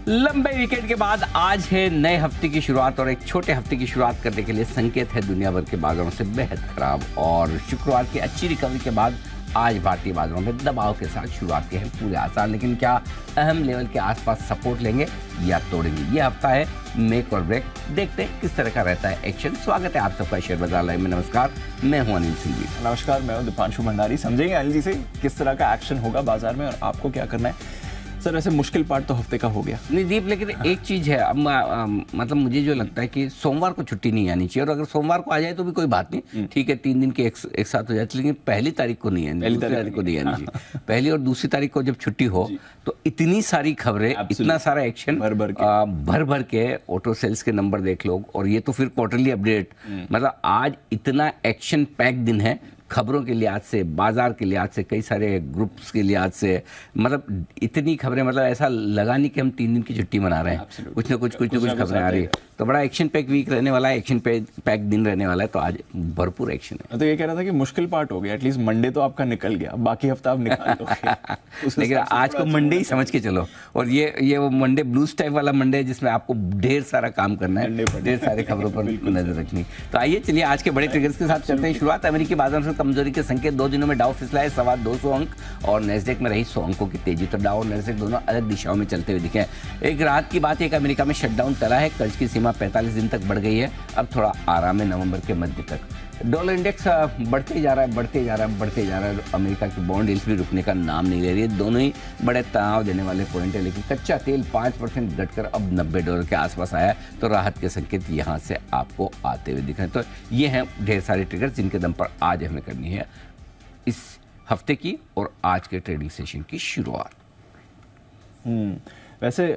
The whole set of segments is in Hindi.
लंबे वीकेंड के बाद आज है नए हफ्ते की शुरुआत और एक छोटे हफ्ते की शुरुआत करने के लिए संकेत है दुनिया भर के बाजारों से बेहद खराब। और शुक्रवार की अच्छी रिकवरी के बाद आज भारतीय बाजारों में दबाव के साथ शुरुआत के हैं पूरे आसार, लेकिन क्या अहम लेवल के आसपास सपोर्ट लेंगे या तोड़ेंगे? ये हफ्ता है मेक और ब्रेक, देखते हैं किस तरह का रहता है एक्शन। स्वागत है आप सबका शेयर बाजार लाइव में। नमस्कार, मैं हूं अनिल सिंह जी। नमस्कार, मैं हूं दीपांशु भंडारी। समझेंगे अनिल जी से किस तरह का एक्शन होगा बाजार में और आपको क्या करना है। सर वैसे मुश्किल पार्ट तो हफ्ते का हो गया नहीं दीप, लेकिन एक चीज है, अब मतलब मुझे जो लगता है कि सोमवार को छुट्टी नहीं आनी चाहिए, और अगर सोमवार को आ जाए तो भी कोई बात नहीं, ठीक है, 3 दिन के एक साथ हो जाती, लेकिन पहली तारीख को नहीं आनी, पहली तारीख को नहीं आनी चाहिए। पहली और दूसरी तारीख को जब छुट्टी हो तो इतनी सारी खबरें, इतना सारा एक्शन, भर भर के ऑटो सेल्स के नंबर देख लो, और ये तो फिर क्वार्टरली अपडेट, मतलब आज इतना एक्शन पैक दिन है खबरों के लिहाज से, बाजार के लिहाज से, कई सारे ग्रुप्स के लिहाज से, मतलब इतनी खबरें, मतलब ऐसा लगा नहीं कि हम 3 दिन की छुट्टी मना रहे हैं, कुछ ना कुछ खबरें आ रही है। तो बड़ा एक्शन पैक वीक रहने वाला है, एक्शन पैक दिन रहने वाला है, तो आज भरपूर एक्शन है। तो ये कह रहा था कि मुश्किल पार्ट हो गया, एटलीस्ट मंडे तो आपका निकल गया, बाकी हफ्ता आप निकाल दोगे। लेकिन आज को मंडे ही समझ के चलो, और ये वो मंडे ब्लूज टाइप वाला मंडे है जिसमें आपको ढेर सारा काम करना है, ढेर सारे खबरों पर नजर रखनी। तो आइए चलिए आज के बड़े ट्रिगर्स के साथ चलते हैं शुरुआत। अमेरिकी बाजार में कमजोरी के संकेत, 2 दिनों में डाउ फिसला है 225 अंक, और नेस्डेक में रही 100 अंकों की तेजी। तो डाउ और नेस्डेक दोनों अलग दिशाओं में चलते हुए दिखे। एक राहत की बात है कि अमेरिका में शटडाउन टला है, कर्ज की सीमा 45 दिन तक बढ़ गई है, अब थोड़ा आराम है नवंबर के मध्य तक। डॉलर इंडेक्स बढ़ते जा रहा है। अमेरिका की बॉन्ड यील्ड्स भी रुकने का नाम नहीं ले रही है। दोनों ही बड़े तनाव देने वाले पॉइंट है, लेकिन कच्चा तेल 5% घटकर अब $90 के आसपास आया है, तो राहत के संकेत यहाँ से आपको आते हुए दिख रहे हैं। तो ये हैं ढेर सारे ट्रिगर्स जिनके दम पर आज हमें करनी है इस हफ्ते की और आज के ट्रेडिंग सेशन की शुरुआत। वैसे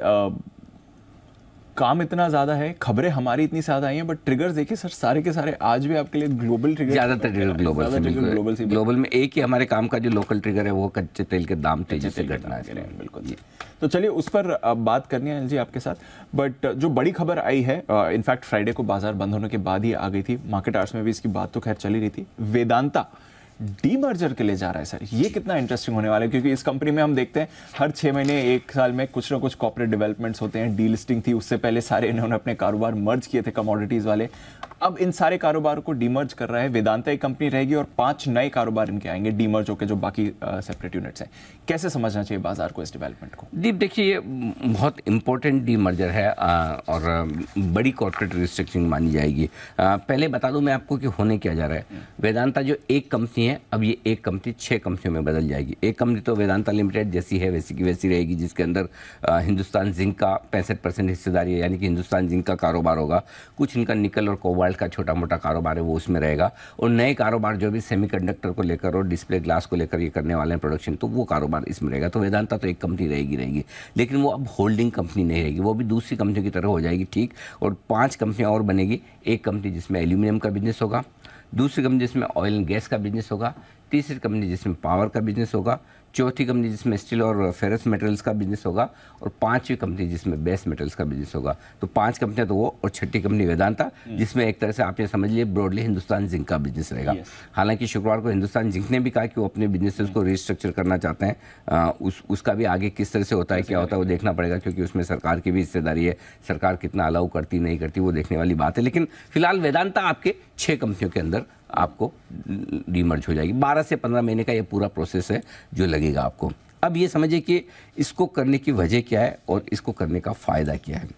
काम इतना ज्यादा है, खबरें हमारी इतनी ज्यादा आई हैं, बट ट्रिगर्स देखिए सर, सारे के सारे आज भी आपके लिए ग्लोबल ट्रिगर, ज्यादातर ट्रिगर ग्लोबल में। एक ही हमारे काम का जो लोकल ट्रिगर है वो कच्चे तेल के दाम तेजी से घटना है। बिल्कुल। तो चलिए उस पर बात करनी है अनिल जी आपके साथ। बट जो बड़ी खबर आई है, इनफैक्ट फ्राइडे को बाजार बंद होने के बाद ही आ गई थी, मार्केट आवर्स में भी इसकी बात तो खैर चली रही थी। वेदांता डीमर्जर के लिए जा रहा है सर, ये कितना इंटरेस्टिंग होने वाला है, क्योंकि इस कंपनी में हम देखते हैं हर 6 महीने 1 साल में कुछ ना कुछ कॉर्पोरेट डेवलपमेंट्स होते हैं। डीलिस्टिंग थी, उससे पहले सारे इन्होंने अपने कारोबार मर्ज किए थे कमोडिटीज वाले, अब इन सारे कारोबार को डीमर्ज कर रहा है। वेदांता एक कंपनी रहेगी और 5 नए कारोबार इनके आएंगे डीमर्ज होकर, जो बाकी सेपरेट यूनिट्स हैं। कैसे समझना चाहिए बाजार को इस डेवलपमेंट को? दीप देखिए, ये बहुत इंपॉर्टेंट डीमर्जर है और बड़ी कॉर्पोरेट रिस्ट्रक्चरिंग मानी जाएगी। पहले बता दूं मैं आपको कि होने क्या जा रहा है। वेदांता जो एक कंपनी है, अब ये एक कंपनी 6 कंपनियों में बदल जाएगी। एक कंपनी तो वेदांता लिमिटेड जैसी है वैसी की वैसी रहेगी, जिसके अंदर हिंदुस्तान जिंक का 65% हिस्सेदारी है, यानी कि हिंदुस्तान जिंक का कारोबार होगा। कुछ इनका निकल और कोबाल्ट का छोटा मोटा कारोबार है, वो उसमें रहेगा। और नए कारोबार जो भी सेमीकंडक्टर को लेकर और डिस्प्ले ग्लास को लेकर ये करने वाले हैं प्रोडक्शन, तो वो कारोबार इसमें रहेगा। तो वेदांता तो एक कंपनी रहेगी, लेकिन वो अब होल्डिंग कंपनी नहीं रहेगी, वो भी दूसरी कंपनी की तरह हो जाएगी, ठीक। और 5 कंपनियां और बनेगी। एक कंपनी जिसमें एल्यूमिनियम का बिजनेस होगा, दूसरी कंपनी जिसमें ऑयल एंड गैस का बिजनेस होगा, तीसरी कंपनी जिसमें पावर का बिजनेस होगा, चौथी कंपनी जिसमें स्टील और फेरस मेटल्स का बिजनेस होगा, और 5वीं कंपनी जिसमें बेस मेटल्स का बिजनेस होगा। तो 5 कंपनियां तो वो, और छठी कंपनी वेदांता, जिसमें एक तरह से आप ये समझ लीजिए ब्रॉडली हिंदुस्तान जिंक का बिजनेस रहेगा। हालांकि शुक्रवार को हिंदुस्तान जिंक ने भी कहा कि वो अपने बिजनेसेस को रिस्ट्रक्चर करना चाहते हैं। उसका भी आगे किस तरह से होता है, क्या होता है, वो देखना पड़ेगा, क्योंकि उसमें सरकार की भी हिस्सेदारी है। सरकार कितना अलाउ करती नहीं करती वो देखने वाली बात है। लेकिन फिलहाल वेदांता आपके 6 कंपनियों के अंदर आपको डीमर्ज हो जाएगी। 12 से 15 महीने का ये पूरा प्रोसेस है जो लगेगा आपको। अब ये समझिए कि इसको करने की वजह क्या है और इसको करने का फ़ायदा क्या है।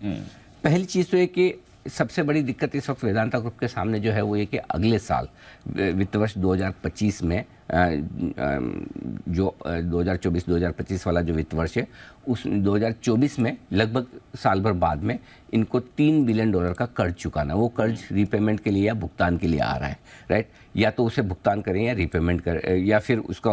पहली चीज़ तो ये कि सबसे बड़ी दिक्कत इस वक्त वेदांता ग्रुप के सामने जो है वो ये कि अगले साल वित्त वर्ष 2025 में जो 2024-2025 वाला जो वित्त वर्ष है, उस 2024 में लगभग साल भर बाद में इनको $3 बिलियन का कर्ज चुकाना। वो कर्ज रीपेमेंट के लिए या भुगतान के लिए आ रहा है, राइट। या तो उसे भुगतान करें या रीपेमेंट करें, या फिर उसका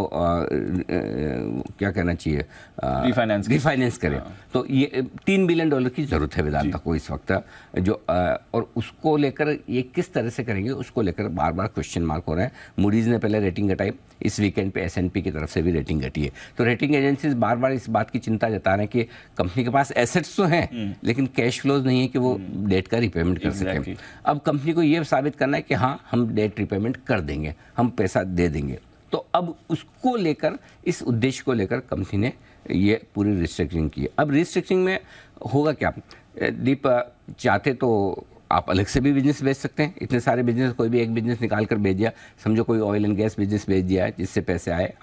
क्या कहना चाहिए, रिफाइनेंस करें। तो ये $3 बिलियन की ज़रूरत है वेदांता को इस वक्त, जो और उसको लेकर ये किस तरह से करेंगे उसको लेकर बार बार क्वेश्चन मार्क हो रहे हैं। मूडीज़ ने पहले रेटिंग घटाई, इस वीकेंड पे S&P की तरफ से भी रेटिंग घटी है। तो रेटिंग एजेंसीज बार बार इस बात की चिंता जता रहे हैं कि कंपनी के पास एसेट्स तो हैं, लेकिन कैश फ्लोज नहीं है कि वो डेट का रिपेमेंट कर सकें। अब कंपनी को ये साबित करना है कि हाँ, हम डेट रिपेमेंट कर देंगे, हम पैसा दे देंगे। तो अब उसको लेकर, इस उद्देश्य को लेकर कंपनी ने ये पूरी रिस्ट्रक्चरिंग की है। अब रिस्ट्रक्चरिंग में होगा क्या, दीप, चाहते तो आप अलग से भी बिजनेस बेच सकते हैं। इतने सारे बिजनेस, कोई भी एक बिजनेस निकाल कर बेच दिया, समझो कोई ऑयल एंड गैस बिजनेस बेच दिया है जिससे पैसे आए,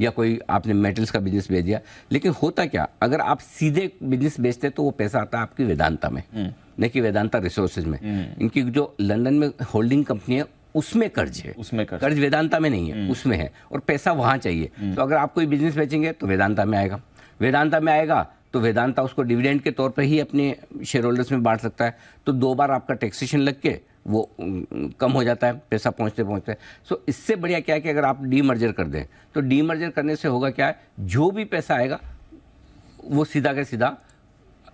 या कोई आपने मेटल्स का बिजनेस बेच दिया। लेकिन होता क्या, अगर आप सीधे बिजनेस बेचते तो वो पैसा आता है आपकी वेदांता में, नहीं कि वेदांता रिसोर्सेज में। इनकी जो लंदन में होल्डिंग कंपनी है उसमें कर्ज है, उसमें कर्ज वेदांता में नहीं है, उसमें है, और पैसा वहाँ चाहिए। तो अगर आप कोई बिजनेस बेचेंगे तो वेदांता में आएगा, वेदांता में आएगा तो वेदांता उसको डिविडेंड के तौर पर ही अपने शेयर होल्डर्स में बांट सकता है। तो 2 बार आपका टैक्सेशन लग के वो कम हो जाता है पैसा पहुंचते पहुंचते। सो इससे बढ़िया क्या है कि अगर आप डीमर्जर कर दें, तो डीमर्जर करने से होगा क्या है, जो भी पैसा आएगा वो सीधा का सीधा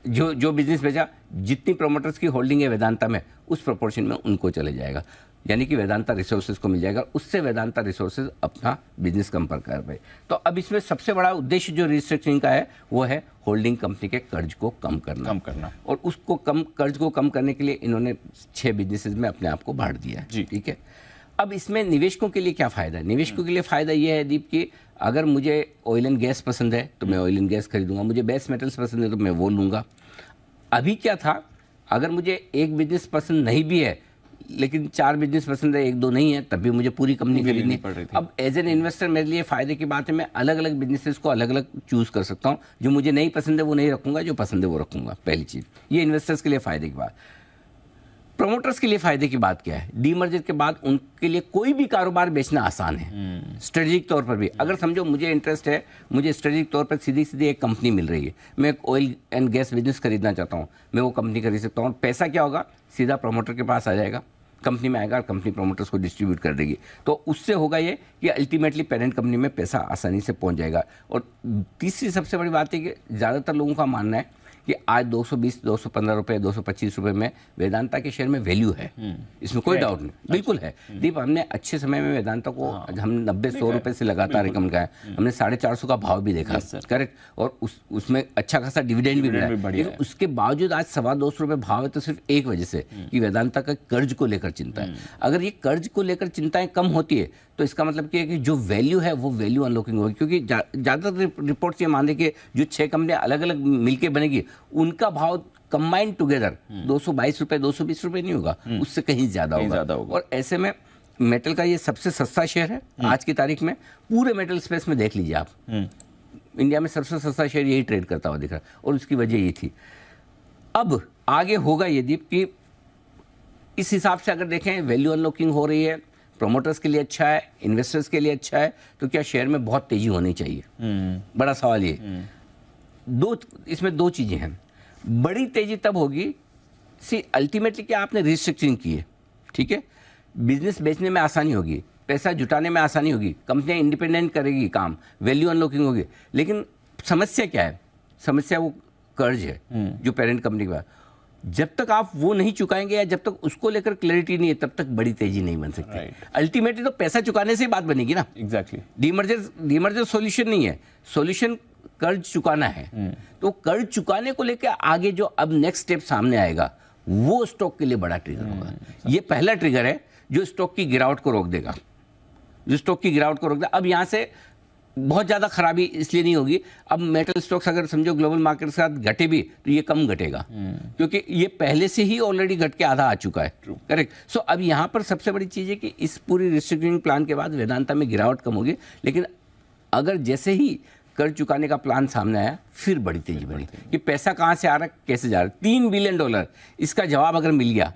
जो बिजनेस बेचा, जितनी प्रोमोटर्स की होल्डिंग है वेदांता में, उस प्रोपोर्शन में उनको चले जाएगा, यानी कि वेदांता रिसोर्सेज को मिल जाएगा। उससे वेदांता रिसोर्सेज अपना बिजनेस कम कर पाए। तो अब इसमें सबसे बड़ा उद्देश्य जो रिस्ट्रक्चरिंग का है वो है होल्डिंग कंपनी के कर्ज को कम करना। और उसको कर्ज को कम करने के लिए इन्होंने 6 बिजनेसेस में अपने आप को बांट दिया है, ठीक है। अब इसमें निवेशकों के लिए क्या फ़ायदा है? निवेशकों के लिए फ़ायदा ये है दीप कि अगर मुझे ऑयल एंड गैस पसंद है तो मैं ऑयल एंड गैस खरीदूंगा, मुझे बेस मेटल्स पसंद है तो मैं वो लूँगा। अभी क्या था, अगर मुझे एक बिजनेस पसंद नहीं भी है लेकिन 4 बिजनेस पसंद है, 1-2 नहीं है, तब भी मुझे पूरी कंपनी खरीदनी पड़ रही थी। अब एज एन इन्वेस्टर मेरे लिए फ़ायदे की बात है, मैं अलग अलग बिजनेसेस को अलग अलग चूज़ कर सकता हूँ। जो मुझे नहीं पसंद है वो नहीं रखूँगा, जो पसंद है वो रखूँगा। पहली चीज़ ये इन्वेस्टर्स के लिए फ़ायदे की बात। प्रोमोटर्स के लिए फ़ायदे की बात क्या है, डीमर्जर के बाद उनके लिए कोई भी कारोबार बेचना आसान है। स्ट्रेटेजिक तौर पर भी अगर समझो मुझे इंटरेस्ट है, मुझे स्ट्रेटेजिक तौर पर सीधी सीधी एक कंपनी मिल रही है, मैं एक ऑयल एंड गैस बिजनेस खरीदना चाहता हूँ, मैं वो कंपनी खरीद सकता हूँ। पैसा क्या होगा, सीधा प्रोमोटर के पास आ जाएगा, कंपनी में आएगा और कंपनी प्रोमोटर्स को डिस्ट्रीब्यूट कर देगी। तो उससे होगा ये कि अल्टीमेटली पेरेंट कंपनी में पैसा आसानी से पहुंच जाएगा। और तीसरी सबसे बड़ी बात है कि ज़्यादातर लोगों का मानना है कि आज 220, 215 रुपये, 225 रुपये में वेदांता के शेयर में वैल्यू है, इसमें कोई डाउट नहीं, बिल्कुल है। दीप, हमने अच्छे समय में वेदांता को हम 90-100 रुपये से लगातार रिकमेंड किया है, हमने 450 का भाव भी देखा, करेक्ट, और उसमें अच्छा खासा डिविडेंड भी मिला है। लेकिन उसके बावजूद आज 225 रुपये भाव है, तो सिर्फ एक वजह से कि वेदांता का कर्ज को लेकर चिंता है। अगर ये कर्ज को लेकर चिंताएं कम होती है तो इसका मतलब क्या है कि जो वैल्यू है वो वैल्यू अनलॉकिंग होगी। क्योंकि ज़्यादातर रिपोर्ट्स ये मान रहे कि जो 6 कंपनियां अलग अलग मिलके बनेगी उनका भाव कंबाइंड टुगेदर 222 रुपये, 220 रुपये नहीं होगा, उससे कहीं ज़्यादा होगा। और ऐसे में मेटल का ये सबसे सस्ता शेयर है आज की तारीख में। पूरे मेटल स्पेस में देख लीजिए आप, इंडिया में सबसे सस्ता शेयर यही ट्रेड करता हुआ दिख रहा है, और उसकी वजह ये थी। अब आगे होगा ये दीप कि इस हिसाब से अगर देखें वैल्यू अनलॉकिंग हो रही है, प्रोमोटर्स के लिए अच्छा है, इन्वेस्टर्स के लिए अच्छा है, तो क्या शेयर में बहुत तेजी होनी चाहिए? बड़ा सवाल ये। इसमें 2 चीज़ें हैं। बड़ी तेजी तब होगी अल्टीमेटली क्या आपने रिस्ट्रक्चरिंग की है, ठीक है, बिजनेस बेचने में आसानी होगी, पैसा जुटाने में आसानी होगी, कंपनियां इंडिपेंडेंट करेगी काम, वैल्यू अनलॉकिंग होगी। लेकिन समस्या क्या है? समस्या वो कर्ज है जो पेरेंट कंपनी के पास। जब तक आप वो नहीं चुकाएंगे या जब तक उसको लेकर क्लैरिटी नहीं है, तब तक बड़ी तेजी नहीं बन सकती। अल्टीमेटली तो पैसा चुकाने से ही बात बनेगी ना। एग्जैक्टली। डीमर्जर सॉल्यूशन नहीं है, सॉल्यूशन कर्ज चुकाना है। तो कर्ज चुकाने को लेकर आगे जो अब नेक्स्ट स्टेप सामने आएगा वो स्टॉक के लिए बड़ा ट्रिगर होगा। ये पहला ट्रिगर है जो स्टॉक की गिरावट को रोक देगा, अब यहां से बहुत ज़्यादा खराबी इसलिए नहीं होगी। अब मेटल स्टॉक्स अगर समझो ग्लोबल मार्केट के साथ घटे भी तो ये कम घटेगा, क्योंकि ये पहले से ही ऑलरेडी घट के आधा आ चुका है, करेक्ट। सो अब यहाँ पर सबसे बड़ी चीज़ है कि इस पूरी रिस्ट्रक्चरिंग प्लान के बाद वेदांता में गिरावट कम होगी। लेकिन अगर जैसे ही कर्ज चुकाने का प्लान सामने आया फिर बड़ी तेजी बनी कि पैसा कहाँ से आ रहा है, कैसे जा रहा है। $3 बिलियन इसका जवाब अगर मिल गया,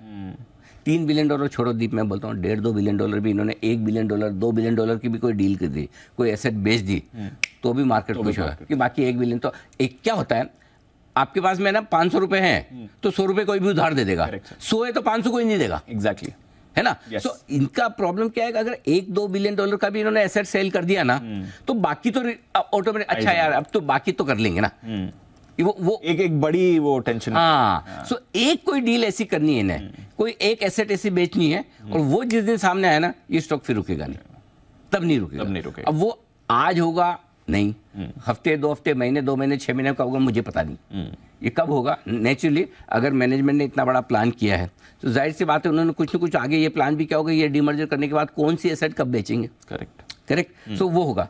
$3 बिलियन छोड़ो दीप, मैं बोलता हूँ $1.5-2 बिलियन भी इन्होंने, $1 बिलियन $2 बिलियन की भी कोई डील कर दी, कोई एसेट बेच दी, तो भी मार्केट खुश होगा कि बाकी 1 बिलियन। तो एक क्या होता है, आपके पास में ना 500 रुपए हैं तो 100 रुपए कोई भी उधार दे देगा, 100 है तो 500 कोई नहीं देगा। एग्जैक्टली, है ना। तो इनका प्रॉब्लम क्या है कि अगर $1-2 बिलियन का भी इन्होंने एसेट सेल कर दिया ना, तो बाकी तो ऑटोमेटिक, अच्छा यार अब तो बाकी तो कर लेंगे ना, वो एक बड़ी वो टेंशन। हाँ, सो एक कोई डील ऐसी करनी है इन्हें, कोई एक एसेट ऐसी बेचनी है, और वो जिस दिन सामने आया ना ये स्टॉक फिर रुकेगा नहीं, तब नहीं रुकेगा। अब वो आज होगा नहीं, हफ्ते 2 हफ्ते, महीने 2 महीने 6 महीने का होगा, मुझे पता नहीं ये कब होगा। नेचुरली अगर मैनेजमेंट ने इतना बड़ा प्लान किया है तो जाहिर सी बात है उन्होंने कुछ ना कुछ आगे ये प्लान भी किया होगा, ये डीमर्जर करने के बाद कौन सी एसेट कब बेचेंगे, करेक्ट। करेक्ट। सो वो होगा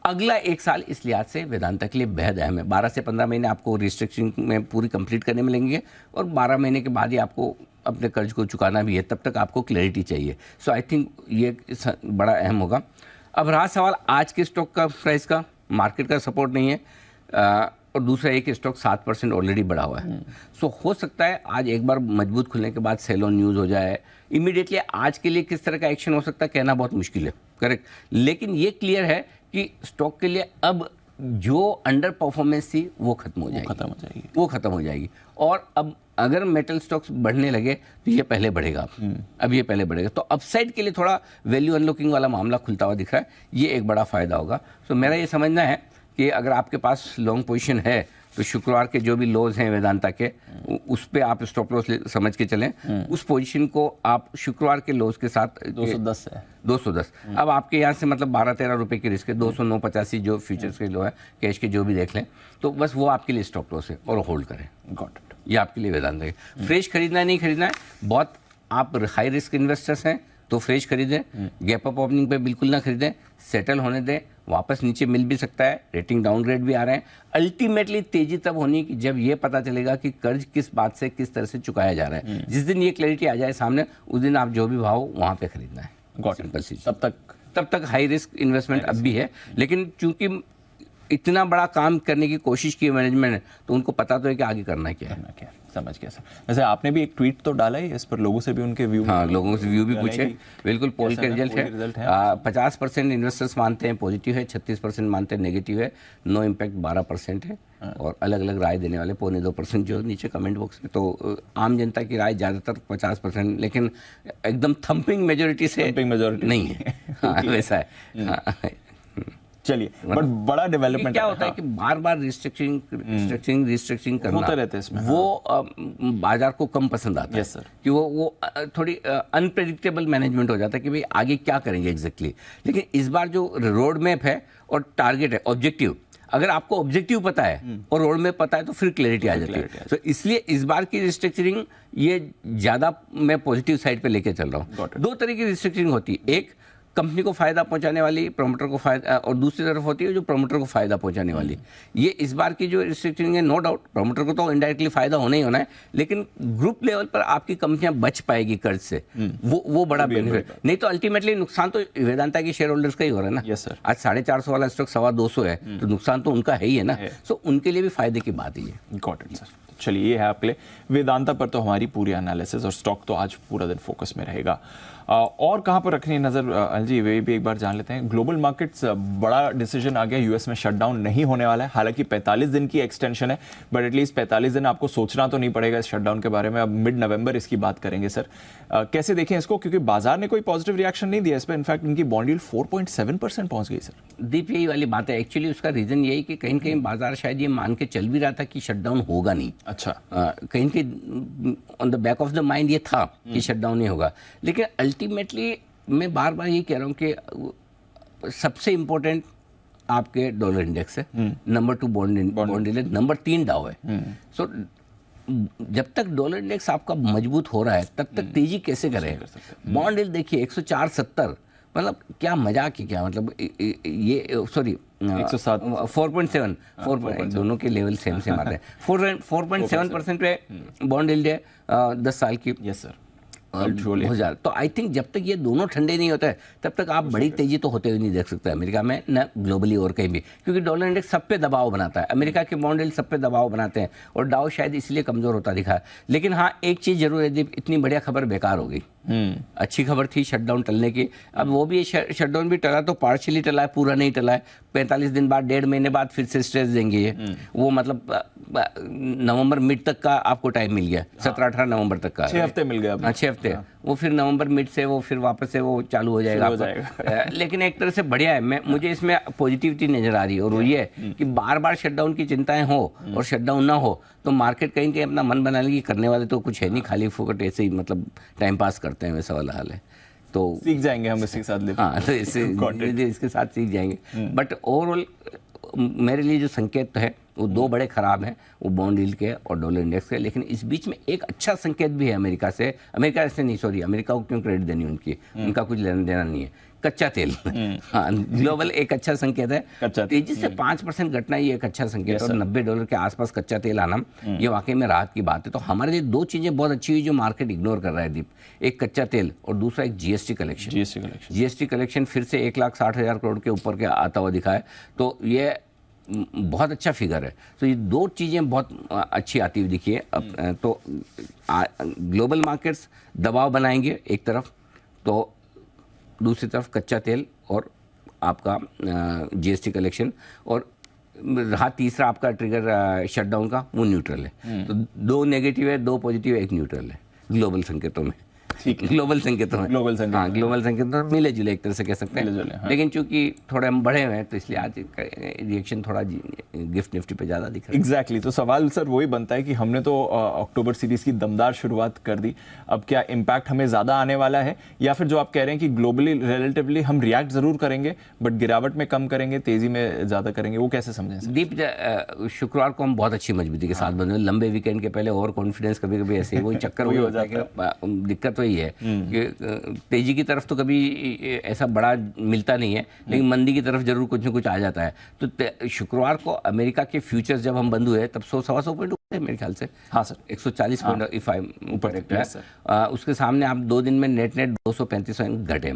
अगला 1 साल, इस लिहाज से वेदांता के लिए बेहद अहम है। 12 से 15 महीने आपको रिस्ट्रक्चरिंग में पूरी कंप्लीट करने में लगेंगे और 12 महीने के बाद ही आपको अपने कर्ज को चुकाना भी है, तब तक आपको क्लैरिटी चाहिए। सो आई थिंक ये बड़ा अहम होगा। अब रहा सवाल आज के स्टॉक का प्राइस का, मार्केट का सपोर्ट नहीं है और दूसरा एक स्टॉक 7% ऑलरेडी बढ़ा हुआ है। सो हो सकता है आज एक बार मजबूत खुलने के बाद सेल ऑन न्यूज़ हो जाए। इमीडिएटली आज के लिए किस तरह का एक्शन हो सकता है कहना बहुत मुश्किल है, करेक्ट। लेकिन ये क्लियर है कि स्टॉक के लिए अब जो अंडर परफॉर्मेंस थी वो खत्म हो जाएगी और अब अगर मेटल स्टॉक्स बढ़ने लगे तो ये पहले बढ़ेगा, अब ये पहले बढ़ेगा। तो अपसाइड के लिए थोड़ा वैल्यू अनलॉकिंग वाला मामला खुलता हुआ दिख रहा है, ये एक बड़ा फायदा होगा। तो मेरा ये समझना है कि अगर आपके पास लॉन्ग पोजीशन है तो शुक्रवार के जो भी लोज हैं वेदांता के, उस पे आप स्टॉप लॉस समझ के चलें। उस पोजीशन को आप शुक्रवार के लोज के साथ 210 है 210। अब आपके यहाँ से मतलब 12-13 रुपए की रिस्क है, 209.85 जो फ्यूचर्स के लो है, कैश के जो भी देख लें, तो बस वो आपके लिए स्टॉप लॉस है और होल्ड करें। Got it. ये आपके लिए वेदांता है। फ्रेश खरीदना है नहीं खरीदना है, बहुत आप हाई रिस्क इन्वेस्टर्स हैं तो फ्रेश खरीदें, गैप अप ओपनिंग पे बिल्कुल ना खरीदें, सेटल होने दें, वापस नीचे मिल भी सकता है, रेटिंग डाउनग्रेड भी आ रहे हैं। अल्टीमेटली तेजी तब होनी कि जब ये पता चलेगा कि कर्ज किस बात से किस तरह से चुकाया जा रहा है। जिस दिन ये क्लैरिटी आ जाए सामने, उस दिन आप जो भी भाव वहाँ पे खरीदना है। सिंपल सी। तब तक हाई रिस्क इन्वेस्टमेंट अब भी है, लेकिन चूंकि इतना बड़ा काम करने की कोशिश की मैनेजमेंट ने, तो उनको पता तो है कि आगे करना क्या है। समझ गया सर। वैसे आपने भी एक ट्वीट तो डाला है इस पर, लोगों से भी उनके व्यू, हाँ लोगों से व्यू भी पूछे। बिल्कुल पोल के रिजल्ट है। 50% इन्वेस्टर्स मानते हैं पॉजिटिव है, 36% मानते हैं नेगेटिव है, नो इम्पैक्ट 12% है और अलग अलग राय देने वाले 2.25% जो नीचे कमेंट बॉक्स में। तो आम जनता की राय ज़्यादातर 50%, लेकिन एकदम थम्पिंग मेजोरिटी से नहीं है। हाँ वैसा है। चलिए, बट बड़ा डेवलपमेंट क्या होता है कि बार बार रिस्ट्रक्चरिंग करना होता रहता है इसमें, वो बाजार को कम पसंद आता है सर। कि वो थोड़ी अनप्रेडिक्टेबल मैनेजमेंट हो जाता है कि भाई आगे क्या करेंगे एग्जैक्टली। लेकिन इस बार जो रोड मैप है और टारगेट है, ऑब्जेक्टिव, अगर आपको ऑब्जेक्टिव पता है और रोड मैप पता है तो फिर क्लैरिटी आ जाती है। तो इसलिए इस बार की रिस्ट्रक्चरिंग ये ज़्यादा मैं पॉजिटिव साइड पे लेके चल रहा हूँ। 2 तरह की रिस्ट्रक्चरिंग होती है, एक कंपनी को फायदा पहुंचाने वाली, प्रमोटर को फायदा, और दूसरी तरफ होती है जो प्रमोटर को फायदा पहुंचाने वाली। ये इस बार की जो रिस्ट्रक्चरिंग है, नो डाउट प्रमोटर को तो इनडायरेक्टली फायदा होना ही होना है, लेकिन ग्रुप लेवल पर आपकी कंपनियां बच पाएगी कर्ज से, वो बड़ा बेनिफिट। नहीं तो अल्टीमेटली नुकसान तो वेदांता के शेयर होल्डर्स का ही हो रहा है ना। Yes sir. आज 450 वाला स्टॉक 225 है, तो नुकसान तो उनका है ही है ना। सो उनके लिए भी फायदे की बात ही है। Got it sir. चलिए, ये है आपके लिए वेदांता पर तो हमारी पूरी एनालिसिस, और स्टॉक तो आज पूरा दिन फोकस में रहेगा। और कहाँ पर रखनी है नज़र अनिल जी, वे भी एक बार जान लेते हैं। ग्लोबल मार्केट्स, बड़ा डिसीजन आ गया, यूएस में शटडाउन नहीं होने वाला है। हालांकि 45 दिन की एक्सटेंशन है, बट एटलीस्ट 45 दिन आपको सोचना तो नहीं पड़ेगा इस शटडाउन के बारे में। अब मिड नवंबर इसकी बात करेंगे सर। कैसे देखें इसको, क्योंकि बाजार ने कोई पॉजिटिव रिएक्शन नहीं दिया इस पर। इनफैक्ट इनकी बॉन्ड यील्ड 4.7% पहुंच गई सर। दीप, यही वाली बात है एक्चुअली। उसका रीजन यही कि कहीं कहीं बाजार शायद ये मान के चल भी रहा था कि शटडाउन होगा नहीं। अच्छा। कहीं कहीं on the back of the mind ये था कि शटडाउन नहीं होगा, लेकिन अल्टीमेटली मैं बार बार ये कह रहा हूँ कि सबसे इंपॉर्टेंट आपके डॉलर इंडेक्स है, नंबर 2 बॉन्ड इंडेक्स, नंबर 3 डाउ है। सो जब तक डॉलर इंडेक्स आपका मजबूत हो रहा है तब तक तेजी कैसे करें। बॉन्ड यील्ड देखिए 104.70, मतलब क्या मजाक ही क्या, मतलब ये सॉरी 4.7 दोनों के लेवल सेम आते हैं। 4.7% पे बॉन्ड यील्ड है 10 साल की। Yes sir. तो आई थिंक जब तक ये दोनों ठंडे नहीं होते तब तक आप बड़ी तेजी तो होते हुए नहीं देख सकते अमेरिका में, न ग्लोबली और कहीं भी, क्योंकि डॉलर इंडेक्स सब पे दबाव बनाता है। अमेरिका के बॉन्ड यील्ड सब पे दबाव बनाते हैं और डाउ शायद इसलिए कमजोर होता दिखा। लेकिन हाँ, एक चीज़ जरूर है दीप, इतनी बढ़िया खबर बेकार हो गई। अच्छी खबर थी शटडाउन टलने की। अब वो भी शटडाउन भी टला तो पार्शियली टला है, पूरा नहीं टला है। 45 दिन बाद, 1.5 महीने बाद फिर से स्ट्रेस देंगे ये। वो मतलब नवंबर मिड तक का आपको टाइम मिल गया, 17-18 नवंबर तक का 6 हफ्ते मिल गया। 6 हफ्ते। वो फिर नवंबर मिड से वो फिर वापस से वो चालू हो जाएगा। लेकिन एक तरह से बढ़िया है, मुझे इसमें पॉजिटिविटी नजर आ रही है, और वो ये है कि बार बार शटडाउन की चिंताएं हो और शटडाउन ना हो तो मार्केट कहीं कहीं अपना मन बना लेगी, करने वाले तो कुछ है नहीं, खाली फुकट ऐसे ही मतलब टाइम पास करते हैं, वैसा वाला हाल है। तो सीख जाएंगे हम इसके साथ। हाँ, तो इसके साथ सीख जाएंगे। बट ओवरऑल मेरे लिए जो संकेत है वो 2 बड़े खराब हैं, वो बॉन्ड यील्ड के और डॉलर इंडेक्स के। लेकिन इस बीच में एक अच्छा संकेत भी है अमेरिका से नहीं, सॉरी, अमेरिका को क्यों क्रेडिट देनी, उनका कुछ लेना देना नहीं है, कच्चा तेल। हाँ, ग्लोबल एक अच्छा संकेत है। तेजी से 5% घटना ये एक अच्छा संकेत है, और $90 के आसपास कच्चा तेल आना ये वाकई में राहत की बात है। तो हमारे लिए दो चीजें बहुत अच्छी हुई जो मार्केट इग्नोर कर रहा है दीप, एक कच्चा तेल और दूसरा एक जीएसटी कलेक्शन। जीएसटी कलेक्शन फिर से 1,60,000 करोड़ के ऊपर के आता हुआ दिखा है, तो ये बहुत अच्छा फिगर है। तो ये दो चीज़ें बहुत अच्छी आती हुई दिखी है। अब तो ग्लोबल मार्केट्स दबाव बनाएंगे एक तरफ, तो दूसरी तरफ कच्चा तेल और आपका जीएसटी कलेक्शन, और रहा तीसरा आपका ट्रिगर शटडाउन का, वो न्यूट्रल है। तो दो नेगेटिव है, दो पॉजिटिव है, एक न्यूट्रल है ग्लोबल संकेतों में। ग्लोबल संकेतों में, ग्लोबल संकेतों मिले जुले एक तरह से कह सकते हैं। हाँ। लेकिन चूंकि थोड़े हम बढ़े हुए हैं तो इसलिए आज रिएक्शन थोड़ा गिफ्ट निफ्टी पे ज़्यादा दिख रहा है। एग्जैक्टली। तो सवाल सर वही बनता है कि हमने तो अक्टूबर सीरीज की दमदार शुरुआत कर दी, अब क्या इम्पैक्ट हमें ज़्यादा आने वाला है, या फिर जो आप कह रहे हैं कि ग्लोबली रिलेटिवली हम रिएक्ट ज़रूर करेंगे बट गिरावट में कम करेंगे, तेज़ी में ज़्यादा करेंगे, वो कैसे समझें? दीप, शुक्रवार को हम बहुत अच्छी मजबूती के साथ बने, लंबे वीकेंड के पहले ओवर कॉन्फिडेंस कभी कभी ऐसे वही चक्कर वही होता है कि दिक्कत वही है कि तेजी की तरफ तो कभी ऐसा बड़ा मिलता नहीं है, लेकिन मंदी की तरफ जरूर कुछ न कुछ आ जाता है। तो शुक्रवार को अमेरिका के फ्यूचर्स जब हम बंद हुए तब 100-125 पॉइंट ऊपर मेरे ख्याल से। हाँ सर, 140 पॉइंट इफ आई ऊपर है। उसके सामने आप 2 दिन में नेट 235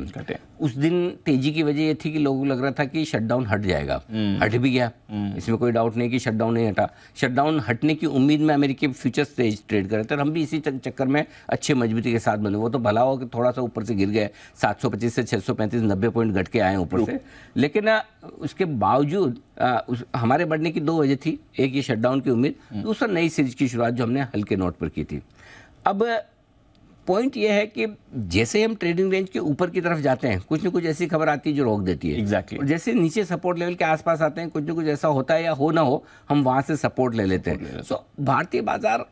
घटे। उस दिन तेजी की वजह ये थी कि लोगों को लग रहा था कि शटडाउन हट जाएगा, हट भी गया, इसमें कोई डाउट नहीं कि शटडाउन नहीं हटा। शटडाउन हटने की उम्मीद में अमेरिकी फ्यूचर्स ट्रेड कर रहे थे, और हम भी इसी चक्कर में अच्छे मजबूती के साथ बने। वो तो भला हो कि थोड़ा सा ऊपर से गिर गए, 725 से 635, 90 पॉइंट घट के आए ऊपर से, लेकिन उसके बावजूद हमारे बढ़ने की दो वजह थी, एक ये शटडाउन की उम्मीद, दूसरा नई सीरीज की शुरुआत जो हमने हल्के नोट पर की थी। अब पॉइंट ये है कि जैसे हम ट्रेडिंग रेंज के ऊपर की तरफ जाते हैं, कुछ न कुछ ऐसी खबर आती है जो रोक देती है। एग्जैक्टली। और जैसे नीचे सपोर्ट लेवल के आसपास आते हैं, कुछ न कुछ ऐसा होता है या हो ना हो, हम वहां से सपोर्ट ले लेते हैं। तो भारतीय बाजार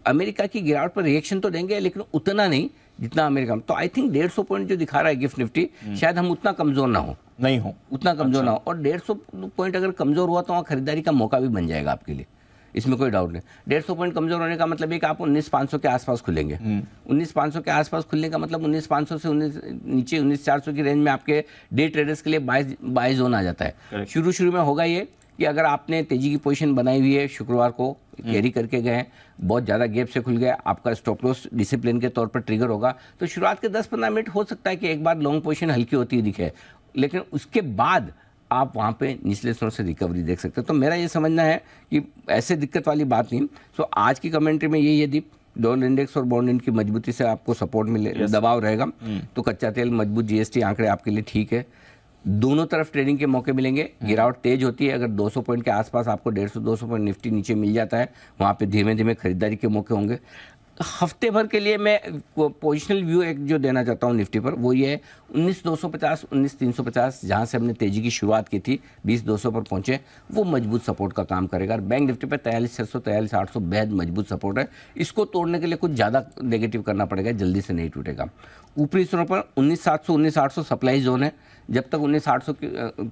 अमेरिका की गिरावट पर रिएक्शन तो देंगे, लेकिन उतना नहीं जितना अमेरिका में। तो आई थिंक 150 पॉइंट जो दिखा रहा है गिफ्ट निफ्टी, शायद हम उतना कमजोर ना हो, उतना कमजोर ना हो। और 150 पॉइंट अगर कमजोर हुआ तो वहाँ खरीदारी का मौका भी बन जाएगा आपके लिए, इसमें कोई डाउट नहीं। 150 पॉइंट कमजोर होने का मतलब है कि आप 19,500 के आसपास खुलेंगे। 19,500 के आसपास खुलने का मतलब 19,500 से नीचे 19,400 की रेंज में आपके डे ट्रेडर्स के लिए बाय जोन आ जाता है। शुरू में होगा ये कि अगर आपने तेजी की पोजीशन बनाई हुई है, शुक्रवार को कैरी करके गए, बहुत ज़्यादा गैप से खुल गया, आपका स्टॉप लॉस डिसिप्लिन के तौर पर ट्रिगर होगा, तो शुरुआत के 10-15 मिनट हो सकता है कि एक बार लॉन्ग पोजीशन हल्की होती हुई दिखे, लेकिन उसके बाद आप वहाँ पे निचले स्तर से रिकवरी देख सकते हैं। तो मेरा ये समझना है कि ऐसे दिक्कत वाली बात नहीं। तो आज की कमेंट्री में यही है दीप, डॉलर इंडेक्स और बॉन्ड इंडेक्स की मजबूती से आपको सपोर्ट मिले, दबाव रहेगा, तो कच्चा तेल मजबूत, जीएसटी आंकड़े आपके लिए ठीक है, दोनों तरफ ट्रेडिंग के मौके मिलेंगे। गिरावट तेज होती है, अगर 200 पॉइंट के आसपास आपको 150-200 पॉइंट निफ्टी नीचे मिल जाता है, वहाँ पे धीमे धीमे खरीदारी के मौके होंगे। हफ्ते भर के लिए मैं पोजिशनल व्यू एक जो देना चाहता हूँ निफ्टी पर, वो ये है 19,250, 19,350, जहाँ से हमने तेजी की शुरुआत की थी, 20,200 पर पहुँचे, वो मजबूत सपोर्ट का काम करेगा। और बैंक निफ्टी पर 43,600, 43,800 बेहद मजबूत सपोर्ट है, इसको तोड़ने के लिए कुछ ज़्यादा नेगेटिव करना पड़ेगा, जल्दी से नहीं टूटेगा। ऊपरी स्तरों पर 19,700, 19,800 सप्लाई जोन है, जब तक 19,800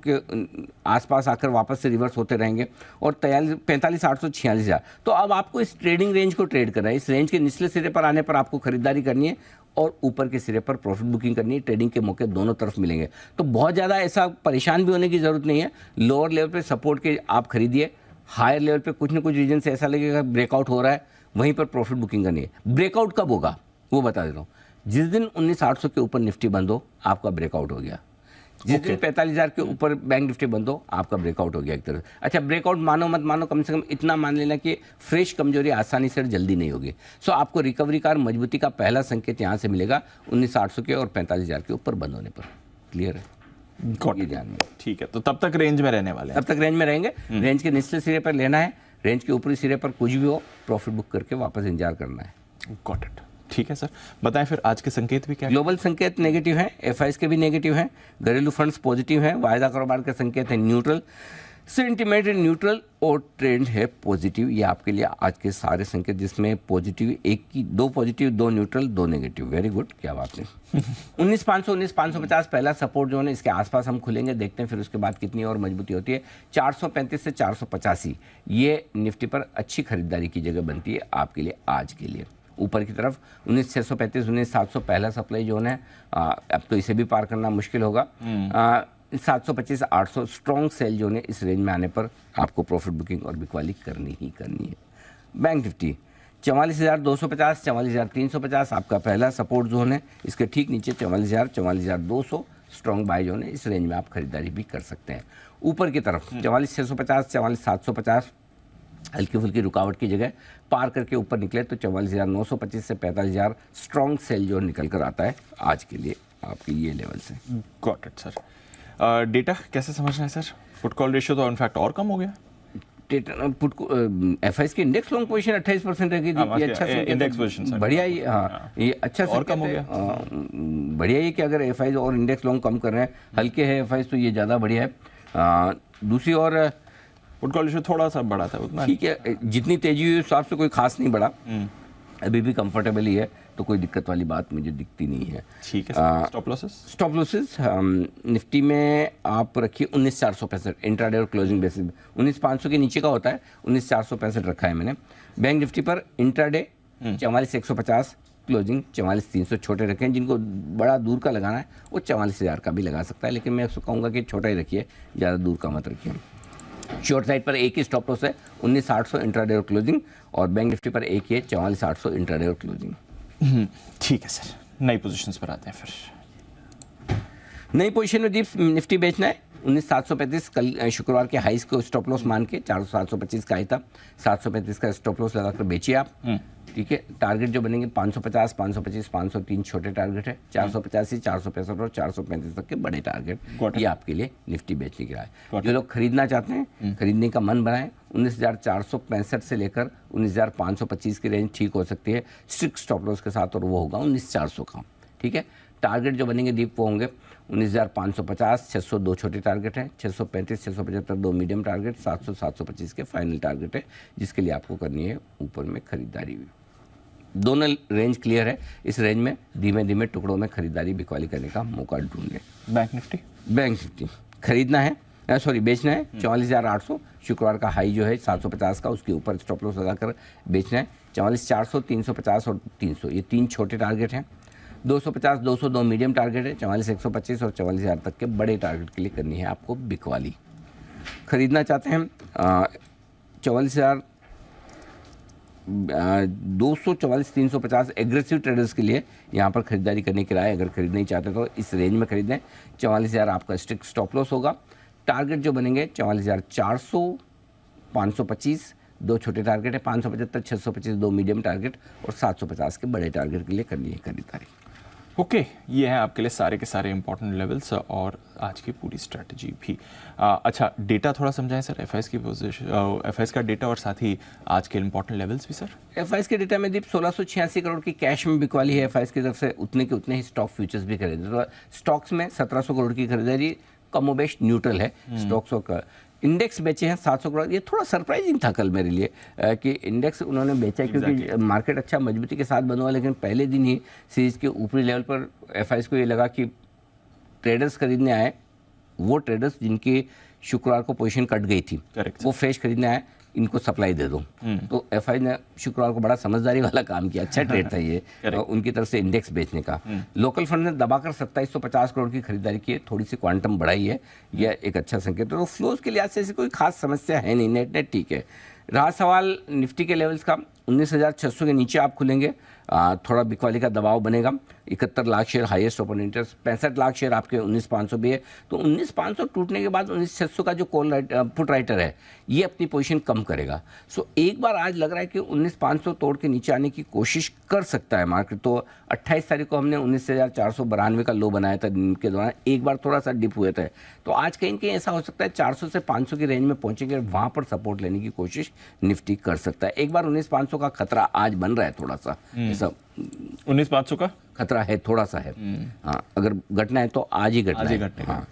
के आसपास आकर वापस से रिवर्स होते रहेंगे, और 45,800, 46,000। तो अब आपको इस ट्रेडिंग रेंज को ट्रेड करना है, इस रेंज के निचले सिरे पर आने पर आपको खरीदारी करनी है, और ऊपर के सिरे पर प्रॉफिट बुकिंग करनी है। ट्रेडिंग के मौके दोनों तरफ मिलेंगे, तो बहुत ज़्यादा ऐसा परेशान भी होने की ज़रूरत नहीं है। लोअर लेवल पे सपोर्ट के आप खरीदिए, हायर लेवल पे कुछ न कुछ रीजन से ऐसा लगेगा ब्रेकआउट हो रहा है, वहीं पर प्रॉफिट बुकिंग करनी है। ब्रेकआउट कब होगा वो बता देता हूँ, जिस दिन 19,800 के ऊपर निफ्टी बंद हो, आपका ब्रेकआउट हो गया। जिस दिन 45,000 के ऊपर बैंक निफ्टी बंद हो, आपका ब्रेकआउट हो गया एक तरह। अच्छा, ब्रेकआउट मानो मत मानो, कम से कम इतना मान लेना कि फ्रेश कमजोरी आसानी से जल्दी नहीं होगी। सो आपको रिकवरी का मजबूती का पहला संकेत यहाँ से मिलेगा 19,800 के और 45,000 के ऊपर बंद होने पर। क्लियर है, ये ध्यान में। ठीक है, तो तब तक रेंज में रहने वाले हैं, तब तक रेंज में रहेंगे। रेंज के निचले सिरे पर लेना है, रेंज के ऊपरी सिरे पर कुछ भी हो, प्रॉफिट बुक करके वापस इंतजार करना है। Got it. ठीक है सर, बताएं फिर आज के संकेत भी क्या? ग्लोबल संकेत नेगेटिव हैं, एफआईएस के भी नेगेटिव हैं, घरेलू फंड्स पॉजिटिव हैं, वायदा कारोबार के संकेत हैं न्यूट्रल, सेंटिमेंट न्यूट्रल, और ट्रेंड है पॉजिटिव। ये आपके लिए आज के सारे संकेत, जिसमें पॉजिटिव दो positive, 2 neutral, 2 negative. Very good, क्या बात है। 19,500, 19,550 पहला सपोर्ट जोन है, इसके आसपास हम खुलेंगे, देखते हैं फिर उसके बाद कितनी और मजबूती होती है। 435 से 485 ये निफ्टी पर अच्छी खरीदारी की जगह बनती है आपके लिए आज के लिए। ऊपर की तरफ 19,635 19,700 पहला सप्लाई जोन है। अब तो इसे भी पार करना मुश्किल होगा। 725 800 स्ट्रॉन्ग सेल जोन है। इस रेंज में आने पर आपको प्रॉफिट बुकिंग और बिकवाली करनी ही करनी है। बैंक निफ्टी 44,250 44,350 आपका पहला सपोर्ट जोन है। इसके ठीक नीचे 44,000 44,200 स्ट्रॉन्ग बाय जोन है। इस रेंज में आप खरीदारी भी कर सकते हैं। ऊपर की तरफ 44,650 44,750 हल्की फुल्की रुकावट की जगह पार करके ऊपर निकले तो 44,925 से 45,000 स्ट्रॉन्ग सेल जोन निकल कर आता है आज के लिए आपके ये लेवल से। Got it sir. डेटा कैसे समझना है सर? पुट कॉल रेशियो तो इनफैक्ट और कम हो गया। एफआईएस की इंडेक्स लॉन्ग पोजीशन 28% रहेगी। ये अच्छा इंडेक्स पोजीशन बढ़िया ही। हाँ, ये अच्छा और कम हो गया। बढ़िया ही कि अगर एफआईएस और इंडेक्स लॉन्ग कम कर रहे हैं, हल्के है एफआईएस, तो ये ज़्यादा बढ़िया है। दूसरी और पुट कॉल रेशियो थोड़ा सा बढ़ा था उतना ठीक है, जितनी तेजी हुई उस हिसाब से कोई खास नहीं बढ़ा, अभी भी कंफर्टेबल ही है, तो कोई दिक्कत वाली बात मुझे दिखती नहीं है। ठीक है सर। स्टॉप लॉसेस निफ्टी में आप रखिए 19,465 इंट्राडे और क्लोजिंग बेसिस। 19,500 के नीचे का होता है, 19,465 रखा है मैंने। बैंक निफ्टी पर इंट्राडे 44,150 क्लोजिंग 44,300 छोटे रखें। जिनको बड़ा दूर का लगाना है वो 44,000 का भी लगा सकता है, लेकिन मैं उसको कहूँगा कि छोटा ही रखिए, ज़्यादा दूर का मत रखिए। शॉर्ट साइड पर एक ही स्टॉप लॉस है 19,800 इंट्राडे और क्लोजिंग, और बैंक निफ्टी पर एक ही है 44,800 इंट्राडे और क्लोजिंग। ठीक है सर, नई पोजीशंस पर आते हैं फिर। नई पोजीशन में दीप निफ्टी बेचना है 19,735 कल शुक्रवार के हाइस को स्टॉप लॉस मान के 400-725 का ही था, 735 का स्टॉप लॉस लगाकर बेचिए आप। ठीक है, टारगेट जो बनेंगे 550 525 503 छोटे टारगेट है, 485 465 और 435 तक के बड़े टारगेट। ये आपके लिए निफ्टी बेचने की राय। जो लोग खरीदना चाहते हैं, खरीदने का मन बनाएं, 19,465 से लेकर 19,525 की रेंज ठीक हो सकती है स्ट्रिक्ट स्टॉप लॉस के साथ, और वो होगा 19,400 का। ठीक है, टारगेट जो बनेंगे दीप वो होंगे 19,550 602 छोटे टारगेट हैं, 635 675 दो मीडियम टारगेट, 700 725 के फाइनल टारगेट है, जिसके लिए आपको करनी है ऊपर में खरीदारी। दोनों रेंज क्लियर है। इस रेंज में धीमे धीमे टुकड़ों में खरीदारी बिकवाली करने का मौका ढूंढ लें। बैंक निफ्टी खरीदना है, बेचना है 44,800 शुक्रवार का हाई जो है 750 का, उसके ऊपर स्टॉप लॉस लगाकर बेचना है। 44,400 350 और 300 ये तीन छोटे टारगेट हैं। 250 200 दो मीडियम टारगेट है, 44,125 और 44,000 तक के बड़े टारगेट के लिए करनी है आपको बिकवाली। खरीदना चाहते हैं 44,200 44,350 एग्रेसिव ट्रेडर्स के लिए यहाँ पर खरीदारी करने की राय। अगर खरीदना ही चाहते तो इस रेंज में खरीदें। 44,000 आपका स्ट्रिक्ट स्टॉप लॉस होगा। टारगेट जो बनेंगे 44,400 525 दो छोटे टारगेट है, 575 625 दो मीडियम टारगेट और 750 के बड़े टारगेट के लिए करनी है खरीदारी। ओके, ये है आपके लिए सारे के सारे इंपॉर्टेंट लेवल्स और आज की पूरी स्ट्रैटेजी भी। अच्छा, डेटा थोड़ा समझाएं सर, एफआईएस की पोजीशन, एफआईएस का डेटा और साथ ही आज के इंपॉर्टेंट लेवल्स भी सर। एफआईएस के डेटा में दीप 1686 करोड़ की कैश में बिकवाली है एफआईएस की तरफ से, उतने के उतने ही स्टॉक फ्यूचर्स भी खरीदे। तो स्टॉक्स में 1700 करोड़ की खरीदारी कमोबेश न्यूट्रल है। स्टॉक्स और इंडेक्स बेचे हैं 700 करोड़। ये थोड़ा सरप्राइजिंग था कल मेरे लिए कि इंडेक्स उन्होंने बेचा, क्योंकि मार्केट अच्छा मजबूती के साथ बना हुआ, लेकिन पहले दिन ही सीरीज के ऊपरी लेवल पर एफआईएस को ये लगा कि ट्रेडर्स खरीदने आए, वो ट्रेडर्स जिनकी शुक्रवार को पोजीशन कट गई थी, वो फ्रेश खरीदने आए, इनको सप्लाई दे दो। तो एफआई ने शुक्रवार को बड़ा समझदारी वाला काम किया, अच्छा ट्रेड था ये उनकी तरफ से इंडेक्स बेचने का। लोकल फंड ने दबाकर 2750 करोड़ की खरीदारी की है, थोड़ी सी क्वांटम बढ़ाई है, यह एक अच्छा संकेत। तो फ्लोज के लिहाज से ऐसी कोई खास समस्या है नहीं, नेट नेट ठीक है। रहा सवाल निफ्टी के लेवल्स का, 19,600 के नीचे आप खुलेंगे, थोड़ा बिकवाली का दबाव बनेगा। 71 lakh share highest open interest, 65 lakh share आपके 19,500 भी है। तो 19,500 टूटने के बाद 19,600 का जो कॉल पुट राइटर है ये अपनी पोजीशन कम करेगा। सो एक बार आज लग रहा है कि 19,500 तोड़ के नीचे आने की कोशिश कर सकता है मार्केट। तो 28 तारीख को हमने 19,492 का लो बनाया था दिन के दौरान, एक बार थोड़ा सा डिप हुए थे। तो आज कहीं कहीं ऐसा हो सकता है 400 से 500 की रेंज में पहुंचेंगे, वहां पर सपोर्ट लेने की कोशिश निफ्टी कर सकता है। एक बार 19,500 का खतरा आज बन रहा है, थोड़ा सा ऐसा 19,500 का खतरा है, थोड़ा सा है। हाँ, अगर घटना है तो आज ही घटना है। हाँ,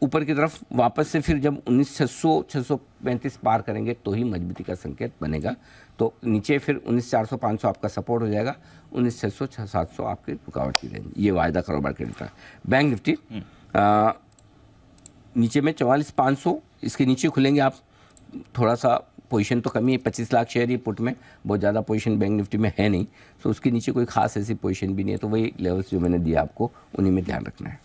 ऊपर की तरफ वापस से फिर जब 19,600 635 पार करेंगे तो ही मजबूती का संकेत बनेगा। तो नीचे फिर 19,400 500 आपका सपोर्ट हो जाएगा, 19,600 700 आपकी रुकावट की रेंज। ये वायदा कारोबार के लिए। बैंक निफ्टी नीचे में 44,500, इसके नीचे खुलेंगे आप, थोड़ा सा पोजीशन तो कमी है, 25 लाख शेयर ही पुट में, बहुत ज़्यादा पोजीशन बैंक निफ्टी में है नहीं, तो उसके नीचे कोई खास ऐसी पोजीशन भी नहीं है, तो वही लेवल्स जो मैंने दिया आपको उन्हीं में ध्यान रखना है।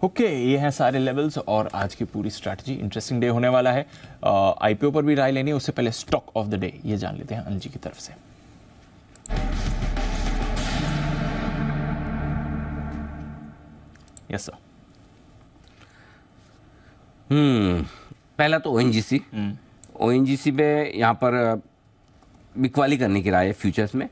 ओके, ये हैं सारे लेवल्स और आज की पूरी स्ट्रैटेजी। इंटरेस्टिंग डे होने वाला है। आईपीओ पर भी राय लेनी है, उससे पहले स्टॉक ऑफ द डे ये जान लेते हैं अनिल जी की तरफ से। Yes sir. पहला तो ओएनजीसी। ओएनजीसी पे यहाँ पर बिकवाली करने की राय है फ्यूचर्स में।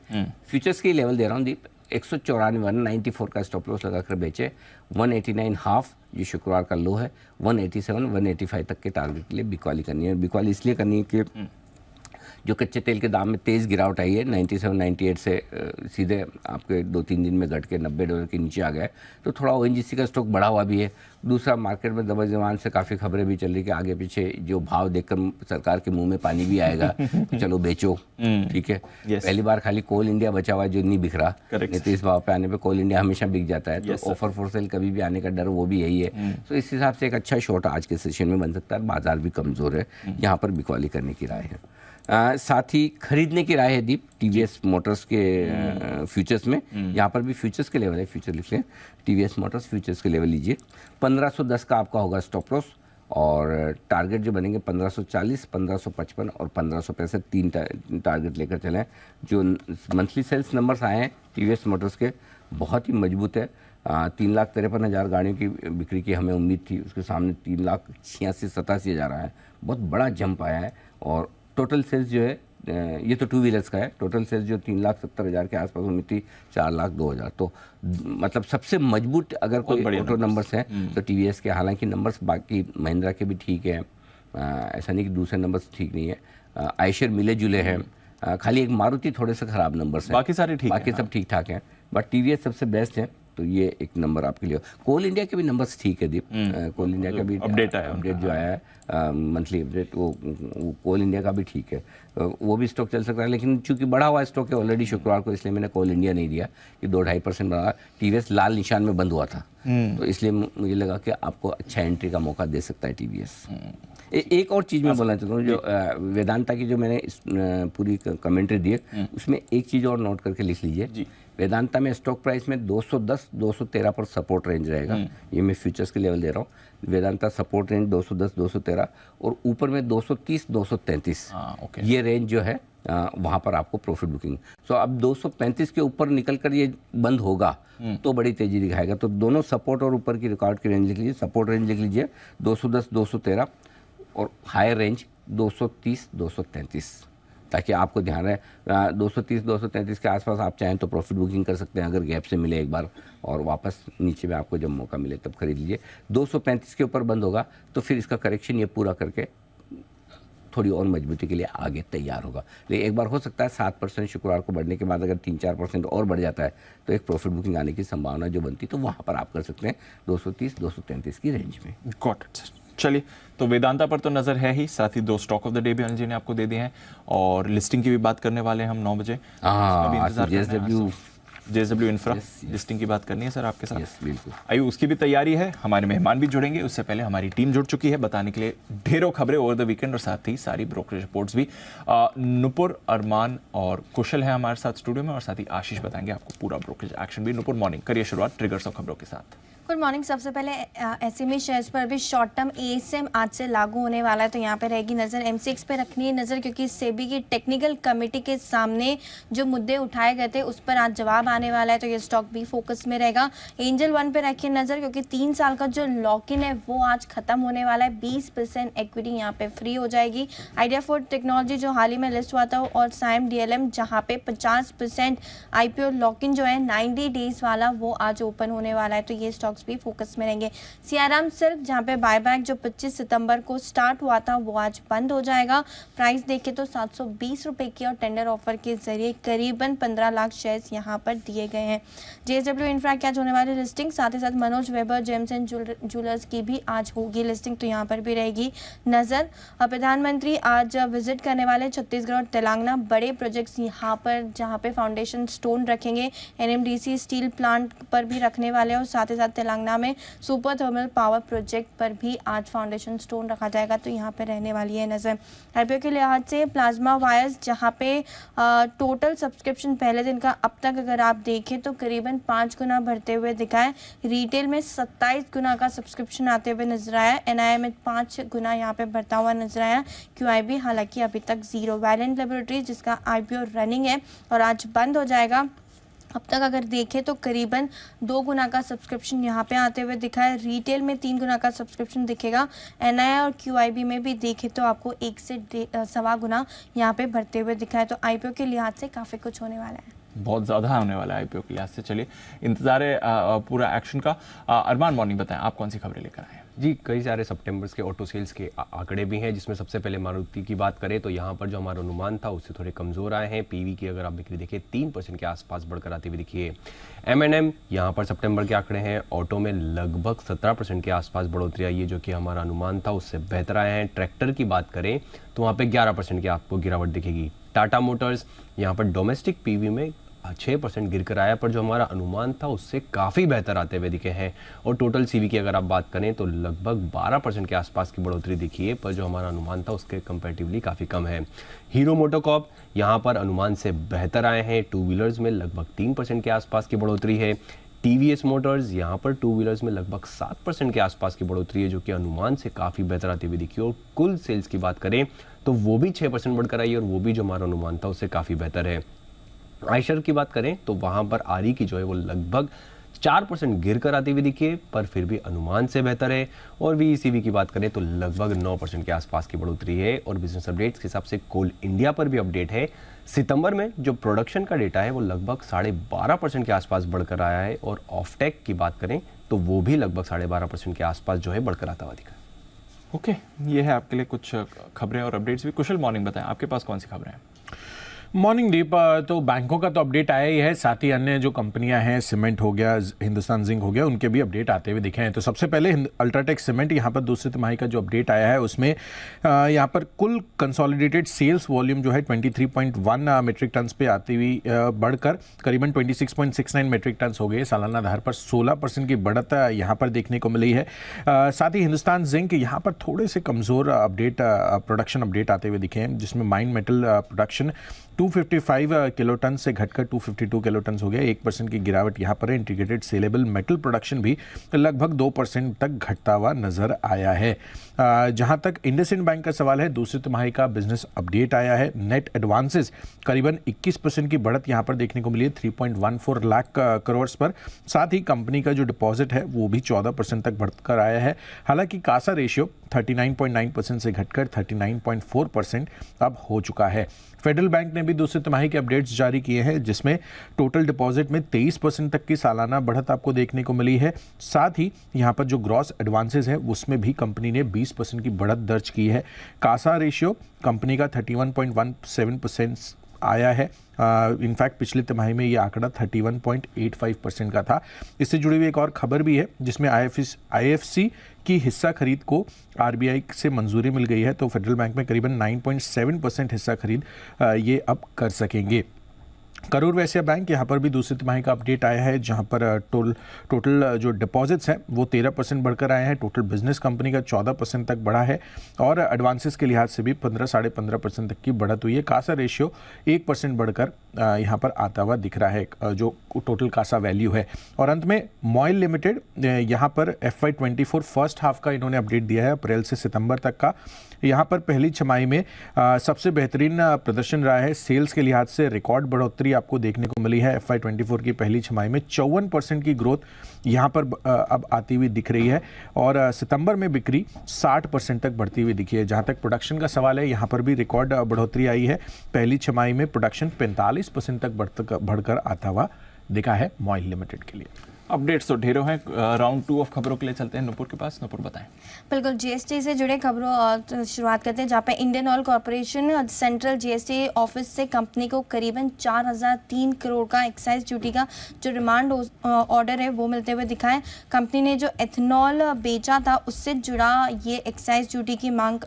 फ्यूचर्स के लेवल दे रहा हूँ दीप, 194 194 का स्टॉप लॉस लगाकर बेचे, 189 हाफ जो शुक्रवार का लो है, 187 185 तक के टारगेट के लिए बिकवाली करनी है। बिकवाली इसलिए करनी है कि जो कच्चे तेल के दाम में तेज़ गिरावट आई है, 97 98 से सीधे आपके 2-3 दिन में घट के $90 के नीचे आ गया है, तो थोड़ा ओएनजीसी का स्टॉक बढ़ा हुआ भी है। दूसरा, मार्केट में दबा जमान से काफ़ी खबरें भी चल रही कि आगे पीछे जो भाव देखकर सरकार के मुंह में पानी भी आएगा तो चलो बेचो, ठीक है। पहली बार खाली कोल इंडिया बचा हुआ है जो नहीं बिक रहा, नहीं तो इस भाव पे आने पे कोल इंडिया हमेशा बिक जाता है, तो ऑफर फॉर सेल कभी भी आने का डर वो भी यही है। तो इस हिसाब से एक अच्छा शॉर्ट आज के सेशन में बन सकता है। बाजार भी कमज़ोर है, यहाँ पर बिकवाली करने की राय है। साथ ही खरीदने की राय है दीप टीवीएस मोटर्स के फ्यूचर्स में। यहाँ पर भी फ्यूचर्स के लेवल है, फ्यूचर लिख लें, टीवीएस मोटर्स फ्यूचर्स के लेवल लीजिए। 1510 का आपका होगा स्टॉप लॉस और टारगेट जो बनेंगे 1540, 1555 और 1565, 3 टारगेट लेकर चलें। जो मंथली सेल्स नंबर्स आए हैं टीवीएस मोटर्स के बहुत ही मजबूत है। 3,53,000 गाड़ियों की बिक्री की हमें उम्मीद थी, उसके सामने 3,86,87,000 आया है, बहुत बड़ा जंप आया है। और टोटल सेल्स जो है, ये तो 2 व्हीलर्स का है, टोटल सेल्स जो 3,70,000 के आसपास उम्मीद थी 4,02,000, तो मतलब सबसे मजबूत अगर कोई ऑटो नंबर्स हैं तो टीवीएस के। हालांकि नंबर्स बाकी महिंद्रा के भी ठीक है, ऐसा नहीं कि दूसरे नंबर्स ठीक नहीं है। आयशर मिले जुले हैं, खाली एक मारुति थोड़े से ख़राब नंबर्स हैं, बाकी सारे ठीक, बाकी सब ठीक ठाक हैं, बट टीवीएस सबसे बेस्ट है, तो ये एक नंबर आपके लिए। कोल इंडिया के भी नंबर्स ठीक है दीप, कोल इंडिया का भी अपडेट जो आया है मंथली अपडेट, वो कोल इंडिया का भी ठीक है, वो भी स्टॉक चल सकता है। लेकिन चूंकि बढ़ा हुआ स्टॉक है ऑलरेडी शुक्रवार को, इसलिए मैंने कोल इंडिया नहीं दिया कि 2-2.5% बढ़ा। टीवीएस लाल निशान में बंद हुआ था, तो इसलिए मुझे लगा कि आपको अच्छा एंट्री का मौका दे सकता है टीवीएस। एक और चीज़ मैं बोलना चाहता हूँ, जो वेदांता की जो मैंने पूरी कमेंट्री दी है उसमें एक चीज़ और नोट करके लिख लीजिए। वेदांता में स्टॉक प्राइस में 210-213 पर सपोर्ट रेंज रहेगा, ये मैं फ्यूचर्स के लेवल दे रहा हूँ। वेदांता सपोर्ट रेंज 210-213 और ऊपर में 230-233, ये रेंज जो है वहाँ पर आपको प्रॉफिट बुकिंग। सो अब 235 के ऊपर निकल कर ये बंद होगा तो बड़ी तेजी दिखाएगा, तो दोनों सपोर्ट और ऊपर की रिकॉर्ड की रेंज लिख लीजिए। सपोर्ट रेंज लिख लीजिए 210-213 और हायर रेंज 230-233, ताकि आपको ध्यान रहे 230-233 के आसपास आप चाहें तो प्रॉफिट बुकिंग कर सकते हैं अगर गैप से मिले एक बार, और वापस नीचे में आपको जब मौका मिले तब खरीद लीजिए। 235 के ऊपर बंद होगा तो फिर इसका करेक्शन ये पूरा करके थोड़ी और मजबूती के लिए आगे तैयार होगा। लेकिन एक बार हो सकता है 7% शुक्रवार को बढ़ने के बाद अगर 3-4% और बढ़ जाता है तो एक प्रॉफिट बुकिंग आने की संभावना जो बनती तो वहाँ पर आप कर सकते हैं 230-233 की रेंज में। Got it. चलिए, तो वेदांता पर तो नज़र है ही, साथ ही 2 स्टॉक ऑफ द डे भी अनिल जी ने आपको दे दिए हैं और लिस्टिंग की भी बात करने वाले हैं हम 9 बजे। JSW इंफ्रा लिस्टिंग की बात करनी है सर आपके साथ। बिल्कुल, आइए उसकी भी तैयारी है, हमारे मेहमान भी जुड़ेंगे, उससे पहले हमारी टीम जुड़ चुकी है बताने के लिए ढेरों खबरें ओवर द वीकेंड और साथ ही सारी ब्रोकरेज रिपोर्ट्स भी। नुपुर, अरमान और कुशल है हमारे साथ स्टूडियो में और साथ ही आशीष बताएंगे आपको पूरा ब्रोकरेज एक्शन भी। नुपुर, मॉर्निंग, करिए शुरुआत ट्रिगर्स और खबरों के साथ। Good morning. सबसे पहले एसएमई शेयर्स पर भी शॉर्ट टर्म एएसएम आज से लागू होने वाला है, तो यहाँ पे रहेगी नज़र। एमसीएक्स पे रखनी है नज़र, क्योंकि सेबी की टेक्निकल कमेटी के सामने जो मुद्दे उठाए गए थे उस पर आज जवाब आने वाला है, तो ये स्टॉक भी फोकस में रहेगा। एंजल वन पे रखिए नज़र, क्योंकि 3 साल का जो लॉक इन है वो आज खत्म होने वाला है। 20% इक्विटी यहाँ पे फ्री हो जाएगी। आइडिया फॉर टेक्नोलॉजी जो हाल ही में लिस्ट हुआ था, और साइम डीएलएम जहाँ पे 50% आईपीओ लॉक इन जो है 90 डेज वाला वो आज ओपन होने वाला है, तो ये स्टॉक्स भी फोकस में रहेंगे। सियाराम सिल्क जहाँ पे बायबैक जो 25 सितंबर को स्टार्ट हुआ था वो आज बंद हो जाएगा। प्राइस देखें तो 720 रुपए की और टेंडर ऑफर के जरिए करीबन 15 लाख शेयर्स यहाँ पर दिए गए हैं। JSW इंफ्रा की आज होने वाली लिस्टिंग, साथ ही साथ Manoj weber James and jewellers की भी आज होगी लिस्टिंग, तो यहाँ पर भी रहेगी नजर। प्रधानमंत्री आज विजिट करने वाले छत्तीसगढ़ और तेलंगाना, बड़े प्रोजेक्ट्स यहाँ पर जहाँ पे फाउंडेशन स्टोन रखेंगे। NMDC स्टील प्लांट पर भी रखने वाले और साथ ही साथ तेलंगाना में सुपर थर्मल पावर प्रोजेक्ट पर भी आज फाउंडेशन स्टोन रखा जाएगा, तो यहाँ पे रहने वाली है नज़र। आईपीओ के लिहाज से प्लाज्मा वायर्स, जहाँ पे टोटल सब्सक्रिप्शन पहले दिन का अब तक अगर आप देखें तो करीबन 5 गुना बढ़ते हुए दिखा है। रिटेल में 27 गुना का सब्सक्रिप्शन आते हुए नजर आया। एनआईए में 5 गुना यहाँ पे बढ़ता हुआ नजर आया। क्यूआईबी हालांकि अभी तक 0। वैलेंट लेबोरेटरीज जिसका आईपीओ रनिंग है और आज बंद हो जाएगा, अब तक अगर देखें तो करीबन 2 गुना का सब्सक्रिप्शन यहाँ पे आते हुए दिखा है। रिटेल में 3 गुना का सब्सक्रिप्शन दिखेगा। एनआईए और क्यूआईबी में भी देखें तो आपको 1 से 1.25 गुना यहाँ पे बढ़ते हुए दिखा है। तो आईपीओ के लिहाज से काफ़ी कुछ होने वाला है, बहुत ज़्यादा होने वाला है आईपीओ के लिहाज से। चलिए, इंतजार है पूरा एक्शन का। अरमान, मॉर्निंग बताएं, आप कौन सी खबरें लेकर आए हैं? जी, कई सारे सितंबर के ऑटो सेल्स के आंकड़े भी हैं, जिसमें सबसे पहले मारुति की बात करें तो यहाँ पर जो हमारा अनुमान था उससे थोड़े कमज़ोर आए हैं। पीवी की अगर आप बिक्री देखिए 3% के आसपास बढ़कर आती हुई दिखी है। M&M यहाँ पर सितंबर के आंकड़े हैं, ऑटो में लगभग 17% के आसपास बढ़ोतरी आई है, जो कि हमारा अनुमान था उससे बेहतर आए हैं। ट्रैक्टर की बात करें तो वहाँ पर 11% की आपको गिरावट दिखेगी। टाटा मोटर्स यहाँ पर डोमेस्टिक पीवी में 6% गिर कर आया, पर जो हमारा अनुमान था उससे काफ़ी बेहतर आते हुए दिखे हैं। और टोटल सीवी की अगर आप बात करें तो लगभग 12% के आसपास की बढ़ोतरी दिखी है, पर जो हमारा अनुमान था उसके कंपैरेटिवली काफ़ी कम है। हीरो मोटोकॉर्प यहाँ पर अनुमान से बेहतर आए हैं। टू व्हीलर्स में लगभग 3% के आसपास की बढ़ोतरी है। टीवीएस मोटर्स यहाँ पर टू व्हीलर्स में लगभग 7% के आसपास की बढ़ोतरी है, जो कि अनुमान से काफ़ी बेहतर आती हुई दिखी। और कुल सेल्स की बात करें तो वो भी 6% बढ़कर आई, और वो भी जो हमारा अनुमान था उससे काफ़ी बेहतर है। आयशर की बात करें तो वहां पर आरी की जो है वो लगभग 4% गिर कर आती हुई दिखी है, पर फिर भी अनुमान से बेहतर है। और वीईसीवी की बात करें तो लगभग 9% के आसपास की बढ़ोतरी है। और बिजनेस अपडेट्स के हिसाब से कोल इंडिया पर भी अपडेट है। सितंबर में जो प्रोडक्शन का डेटा है वो लगभग 12.5% के आसपास बढ़कर आया है। और ऑफटेक की बात करें तो वो भी लगभग 12.5% के आसपास जो है बढ़कर आता हुआ दिखा। ओके, ये है आपके लिए कुछ खबरें और अपडेट्स भी। कुशल, मॉर्निंग बताएं, आपके पास कौन सी खबरें हैं? मॉर्निंग दीप, तो बैंकों का तो अपडेट आया ही है, साथ ही अन्य जो कंपनियां हैं, सीमेंट हो गया, हिंदुस्तान जिंक हो गया, उनके भी अपडेट आते हुए दिखे हैं। तो सबसे पहले अल्ट्राटेक सीमेंट, यहाँ पर दूसरी तिमाही का जो अपडेट आया है उसमें यहाँ पर कुल कंसोलिडेटेड सेल्स वॉल्यूम जो है 23.1 मेट्रिक टन्स पे आती हुई बढ़कर करीबन 26.69 मेट्रिक टन्स हो गए। सालाना आधार पर 16% की बढ़त यहाँ पर देखने को मिली है। साथ ही हिंदुस्तान जिंक यहाँ पर थोड़े से कमज़ोर अपडेट प्रोडक्शन अपडेट आते हुए दिखे हैं, जिसमें mine metal production 255 kilo ton से घटकर 252 किलो टन हो गया। 1% की गिरावट यहाँ पर है। इंटीग्रेटेड सेलेबल मेटल प्रोडक्शन भी लगभग 2% तक घटता हुआ नजर आया है। जहां तक इंडसइंड बैंक का सवाल है, दूसरी तिमाही का बिजनेस अपडेट आया है। नेट एडवांसेस करीबन 21% की बढ़त यहाँ पर देखने को मिली है 3.14 लाख करोड़ पर। साथ ही कंपनी का जो डिपॉजिट है वो भी 14% तक बढ़कर आया है। हालांकि कासा रेशियो 39.9% से घटकर 39.4% अब हो चुका है। फेडरल बैंक ने भी दूसरी तिमाही के अपडेट्स जारी किए हैं, जिसमें टोटल डिपॉजिट में 23% तक की सालाना बढ़त आपको देखने को मिली है। साथ ही यहाँ पर जो ग्रॉस एडवांसेस है उसमें भी कंपनी ने 20% की बढ़त दर्ज की है। कासा रेशियो कंपनी का 31.17% आया है। इनफैक्ट पिछली तिमाही में ये आंकड़ा 31.85% का था। इससे जुड़ी हुई एक और खबर भी है, जिसमें आईएफसी की हिस्सा खरीद को आरबीआई से मंजूरी मिल गई है, तो फेडरल बैंक में करीबन 9.7% हिस्सा खरीद ये अब कर सकेंगे। करूर वैश्य बैंक, यहाँ पर भी दूसरी तिमाही का अपडेट आया है, जहाँ पर टोटल जो डिपॉजिट्स हैं वो 13% बढ़कर आए हैं। टोटल बिजनेस कंपनी का 14% तक बढ़ा है और एडवांसेस के लिहाज से भी 15-15.5% तक की बढ़त हुई है। कासा रेशियो 1% बढ़कर यहाँ पर आता हुआ दिख रहा है, जो टोटल कासा वैल्यू है। और अंत में मॉइल लिमिटेड, यहाँ पर FY24 फर्स्ट हाफ का इन्होंने अपडेट दिया है, अप्रैल से सितंबर तक का। यहाँ पर पहली छमाही में सबसे बेहतरीन प्रदर्शन रहा है। सेल्स के लिहाज से रिकॉर्ड बढ़ोतरी आपको देखने को मिली है। FY24 की पहली छमाही में 54% की ग्रोथ यहाँ पर अब आती हुई दिख रही है और सितंबर में बिक्री 60% तक बढ़ती हुई दिखी है। जहाँ तक प्रोडक्शन का सवाल है, यहाँ पर भी रिकॉर्ड बढ़ोतरी आई है। पहली छमाही में प्रोडक्शन 45% तक बढ़कर आता हुआ दिखा है मॉइल लिमिटेड के लिए। अपडेट्स तो ढेरों हैं। राउंड 2 ऑफ खबरों के लिए चलते हैं नुपुर के पास। नुपुर बताएं। बिल्कुल, जीएसटी से जुड़े खबरों शुरुआत करते हैं, जहाँ पे Indian oil corporation central GST office से कंपनी को करीबन 4003 करोड़ का एक्साइज ड्यूटी का जो रिमांड ऑर्डर है वो मिलते हुए दिखा है। कंपनी ने जो एथनॉल बेचा था उससे जुड़ा ये एक्साइज ड्यूटी की मांग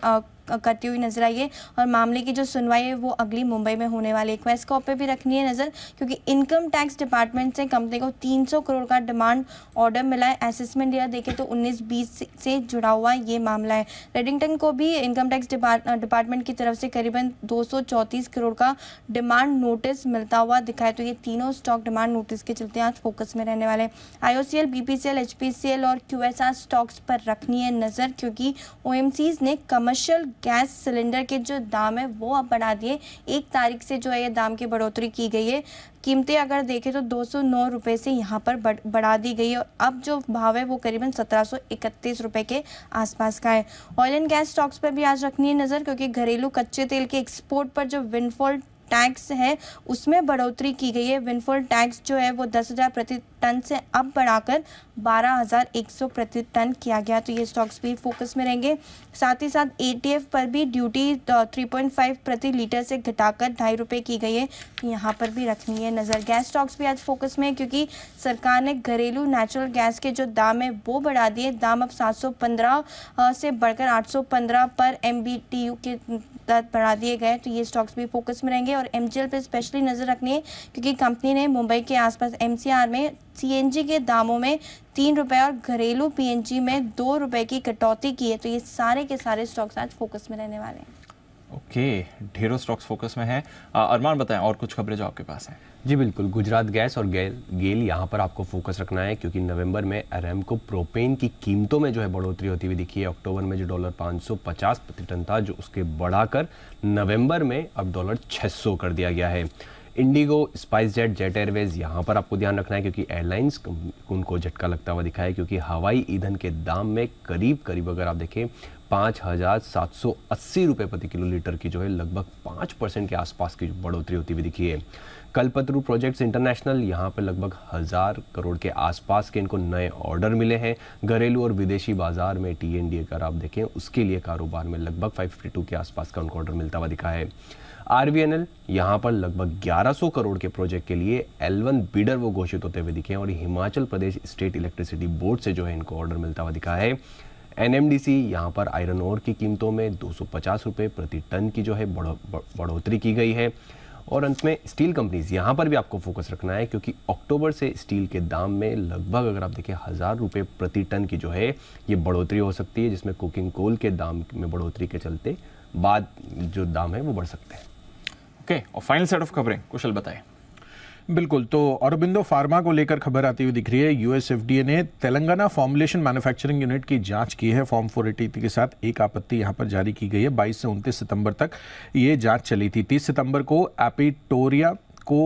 करती हुई नजर आई है और मामले की जो सुनवाई है वो अगली मुंबई में होने वाली है। क्वेस्कॉर्प पे भी रखनी है नज़र क्योंकि इनकम टैक्स डिपार्टमेंट से कंपनी को 300 करोड़ का डिमांड ऑर्डर मिला है। असेसमेंट ईयर देखें तो 19-20 से जुड़ा हुआ ये मामला है। रेडिंगटन को भी इनकम टैक्स डिपार्टमेंट की तरफ से करीबन 234 करोड़ का डिमांड नोटिस मिलता हुआ दिखा है। तो ये तीनों स्टॉक डिमांड नोटिस के चलते आज फोकस में रहने वाले। IOCL, BPCL, HPCL और QSR स्टॉक्स पर रखनी है नज़र क्योंकि OMCs ने कमर्शियल गैस सिलेंडर के जो दाम है वो अब बढ़ा दिए। 1 तारीख से जो है ये दाम की बढ़ोतरी की गई है। कीमतें अगर देखें तो 209 रुपये से यहाँ पर बढ़ा दी गई है और अब जो भाव है वो करीबन 1731 रुपये के आसपास का है। ऑयल एंड गैस स्टॉक्स पर भी आज रखनी है नज़र क्योंकि घरेलू कच्चे तेल के एक्सपोर्ट पर जो विंडफॉल टैक्स है उसमें बढ़ोतरी की गई है। विंडफॉल टैक्स जो है वो 10,000 प्रति टन से अब बढ़ाकर 12,100 प्रति टन किया गया। तो ये स्टॉक्स भी फोकस में रहेंगे। साथ ही साथ ATF पर भी ड्यूटी 3.5 प्रति लीटर से घटाकर 2.5 रुपये की गई है। तो यहाँ पर भी रखनी है नज़र। गैस स्टॉक्स भी आज फोकस में है क्योंकि सरकार ने घरेलू नेचुरल गैस के जो दाम है वो बढ़ा दिए। दाम अब 715 से बढ़कर 815 पर MBTU के तहत बढ़ा दिए गए। तो ये स्टॉक्स भी फोकस में रहेंगे और MGL पे स्पेशली नज़र रखनी है क्योंकि कंपनी ने मुंबई के आसपास MCR में CNG के दामों में 3 रुपये और घरेलू PNG में 2 रुपये की कटौती की है। तो ये सारे के सारे स्टॉक्स आज फोकस में रहने वाले हैं। ओके, ढेरों स्टॉक्स फोकस में है। अरमान बताएं और कुछ खबरें जो आपके पास हैं। जी बिल्कुल, गुजरात गैस और गेल यहाँ पर आपको फोकस रखना है क्योंकि नवंबर में अरामको प्रोपेन की कीमतों में जो है बढ़ोतरी होती हुई दिखी है। अक्टूबर में जो $550 प्रति टन था जो उसके बढ़ाकर नवंबर में अब $600 कर दिया गया है। इंडिगो, स्पाइसजेट, जेट एयरवेज यहाँ पर आपको ध्यान रखना है क्योंकि एयरलाइंस उनको झटका लगता हुआ दिखा है क्योंकि हवाई ईंधन के दाम में करीब अगर आप देखें 5,780 रुपये प्रति किलोलीटर की जो है लगभग 5% के आसपास की बढ़ोतरी होती हुई दिखी है। कल्पतरू प्रोजेक्ट्स इंटरनेशनल यहाँ पर लगभग 1,000 करोड़ के आसपास के इनको नए ऑर्डर मिले हैं। घरेलू और विदेशी बाजार में TND अगर आप देखें उसके लिए कारोबार में लगभग 552 के आसपास का उनको ऑर्डर मिलता हुआ दिखा है। RVNL यहाँ पर लगभग 1100 करोड़ के प्रोजेक्ट के लिए L1 बिडर वो घोषित होते हुए दिखे हैं और Himachal Pradesh state electricity board से जो है इनको ऑर्डर मिलता हुआ दिखा है। NMDC यहाँ पर आयरन ओर की कीमतों में 250 रुपये प्रति टन की जो है बढ़ोतरी की गई है। और अंत में स्टील कंपनीज यहाँ पर भी आपको फोकस रखना है क्योंकि अक्टूबर से स्टील के दाम में लगभग अगर आप देखें 1,000 रुपये प्रति टन की जो है ये बढ़ोतरी हो सकती है जिसमें कुकिंग कोल के दाम में बढ़ोतरी के चलते बाद जो दाम है वो बढ़ सकते हैं। ओके, और फाइनल सेट ऑफ खबरें कुशल बताएं। बिल्कुल, तो औरबिंदो फार्मा को लेकर खबर आती हुई दिख रही है। US FDA ने तेलंगाना फॉर्मुलेशन मैन्युफैक्चरिंग यूनिट की जांच की है। फॉर्म 483 के साथ एक आपत्ति यहां पर जारी की गई है। 22 से 29 सितंबर तक ये जांच चली थी। 30 सितंबर को एपिटोरिया को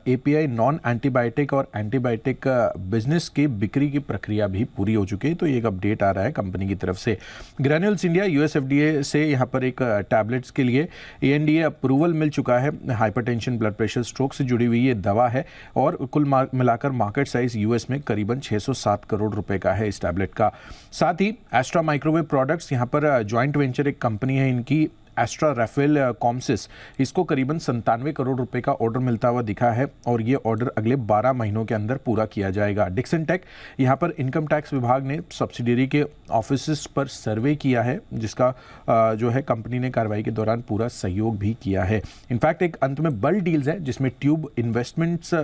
API नॉन एंटीबायोटिक और एंटीबायोटिक बिजनेस की बिक्री की प्रक्रिया भी पूरी हो चुकी है। तो ये एक अपडेट आ रहा है कंपनी की तरफ से। ग्रैन्यूल्स इंडिया US FDA से यहाँ पर एक टैबलेट्स के लिए ANDA अप्रूवल मिल चुका है। हाइपरटेंशन, ब्लड प्रेशर, स्ट्रोक से जुड़ी हुई ये दवा है और कुल मिलाकर मार्केट साइज US में करीबन 607 करोड़ रुपए का है इस टैबलेट का। साथ ही एस्ट्रा माइक्रोवेव प्रोडक्ट्स यहाँ पर ज्वाइंट वेंचर एक कंपनी है इनकी एस्ट्रा राफेल कॉम्सिस, इसको करीबन 97 करोड़ रुपए का ऑर्डर मिलता हुआ दिखा है और ये ऑर्डर अगले 12 महीनों के अंदर पूरा किया जाएगा। डिक्सन टेक, यहाँ पर इनकम टैक्स विभाग ने सब्सिडियरी के ऑफिस पर सर्वे किया है जिसका जो है कंपनी ने कार्रवाई के दौरान पूरा सहयोग भी किया है। इनफैक्ट एक अंत में बल डील्स है जिसमें ट्यूब इन्वेस्टमेंट्स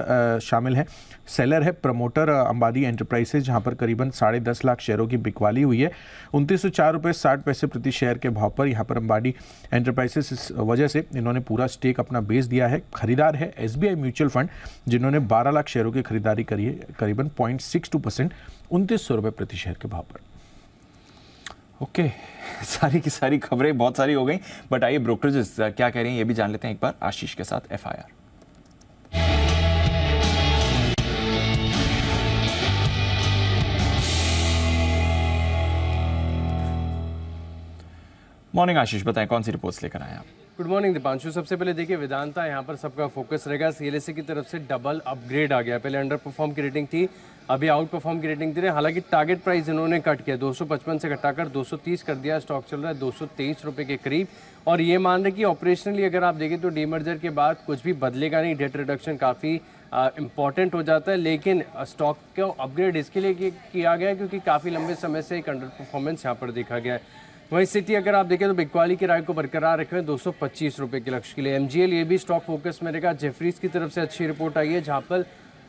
शामिल है। सेलर है प्रमोटर अंबानी एंटरप्राइजेज, जहाँ पर करीबन 10.5 लाख शेयरों की बिकवाली हुई है। 2904 रुपये 60 पैसे प्रति शेयर के भाव पर यहाँ पर अंबानी एंटरप्राइजेस इस वजह से इन्होंने पूरा स्टेक अपना बेच दिया है। खरीदार है SBI म्यूचुअल फंड जिन्होंने 12 लाख शेयरों की खरीदारी करी है करीबन 0.62%, 2900 रुपये प्रति शेयर के भाव पर। ओके, सारी की सारी खबरें बहुत सारी हो गई, बट आइए ब्रोकरेजेस क्या कह रही हैं ये भी जान लेते हैं एक बार आशीष के साथ। FIR मॉर्निंग आशीष, बताएं कौन सी रिपोर्ट्स लेकर आए आप? Good morning Deepanshu. सबसे पहले देखिए वेदांता यहाँ पर सबका फोकस रहेगा। CLSA की तरफ से डबल अपग्रेड आ गया। पहले अंडर परफॉर्म की रेटिंग थी, अभी आउट परफॉर्म की रेटिंग दे रहे हैं। हालांकि टारगेट प्राइस इन्होंने कट किया, 255 से घटाकर 230 कर दिया। स्टॉक चल रहा है 223 रुपये के करीब और ये मान रहे कि ऑपरेशनली अगर आप देखें तो डीमर्जर के बाद कुछ भी बदलेगा नहीं। डेट रिडक्शन काफ़ी इम्पॉर्टेंट हो जाता है, लेकिन स्टॉक को अपग्रेड इसके लिए किया गया क्योंकि काफ़ी लंबे समय से एक अंडर परफॉर्मेंस यहाँ पर देखा गया है। वहीं सिटी अगर आप देखें तो बिकवाली की राय को बरकरार रखे हुए 225 रुपये के लक्ष्य के लिए। MGL ये भी स्टॉक फोकस में रहेगा। जेफरीज की तरफ से अच्छी रिपोर्ट आई है जहां पर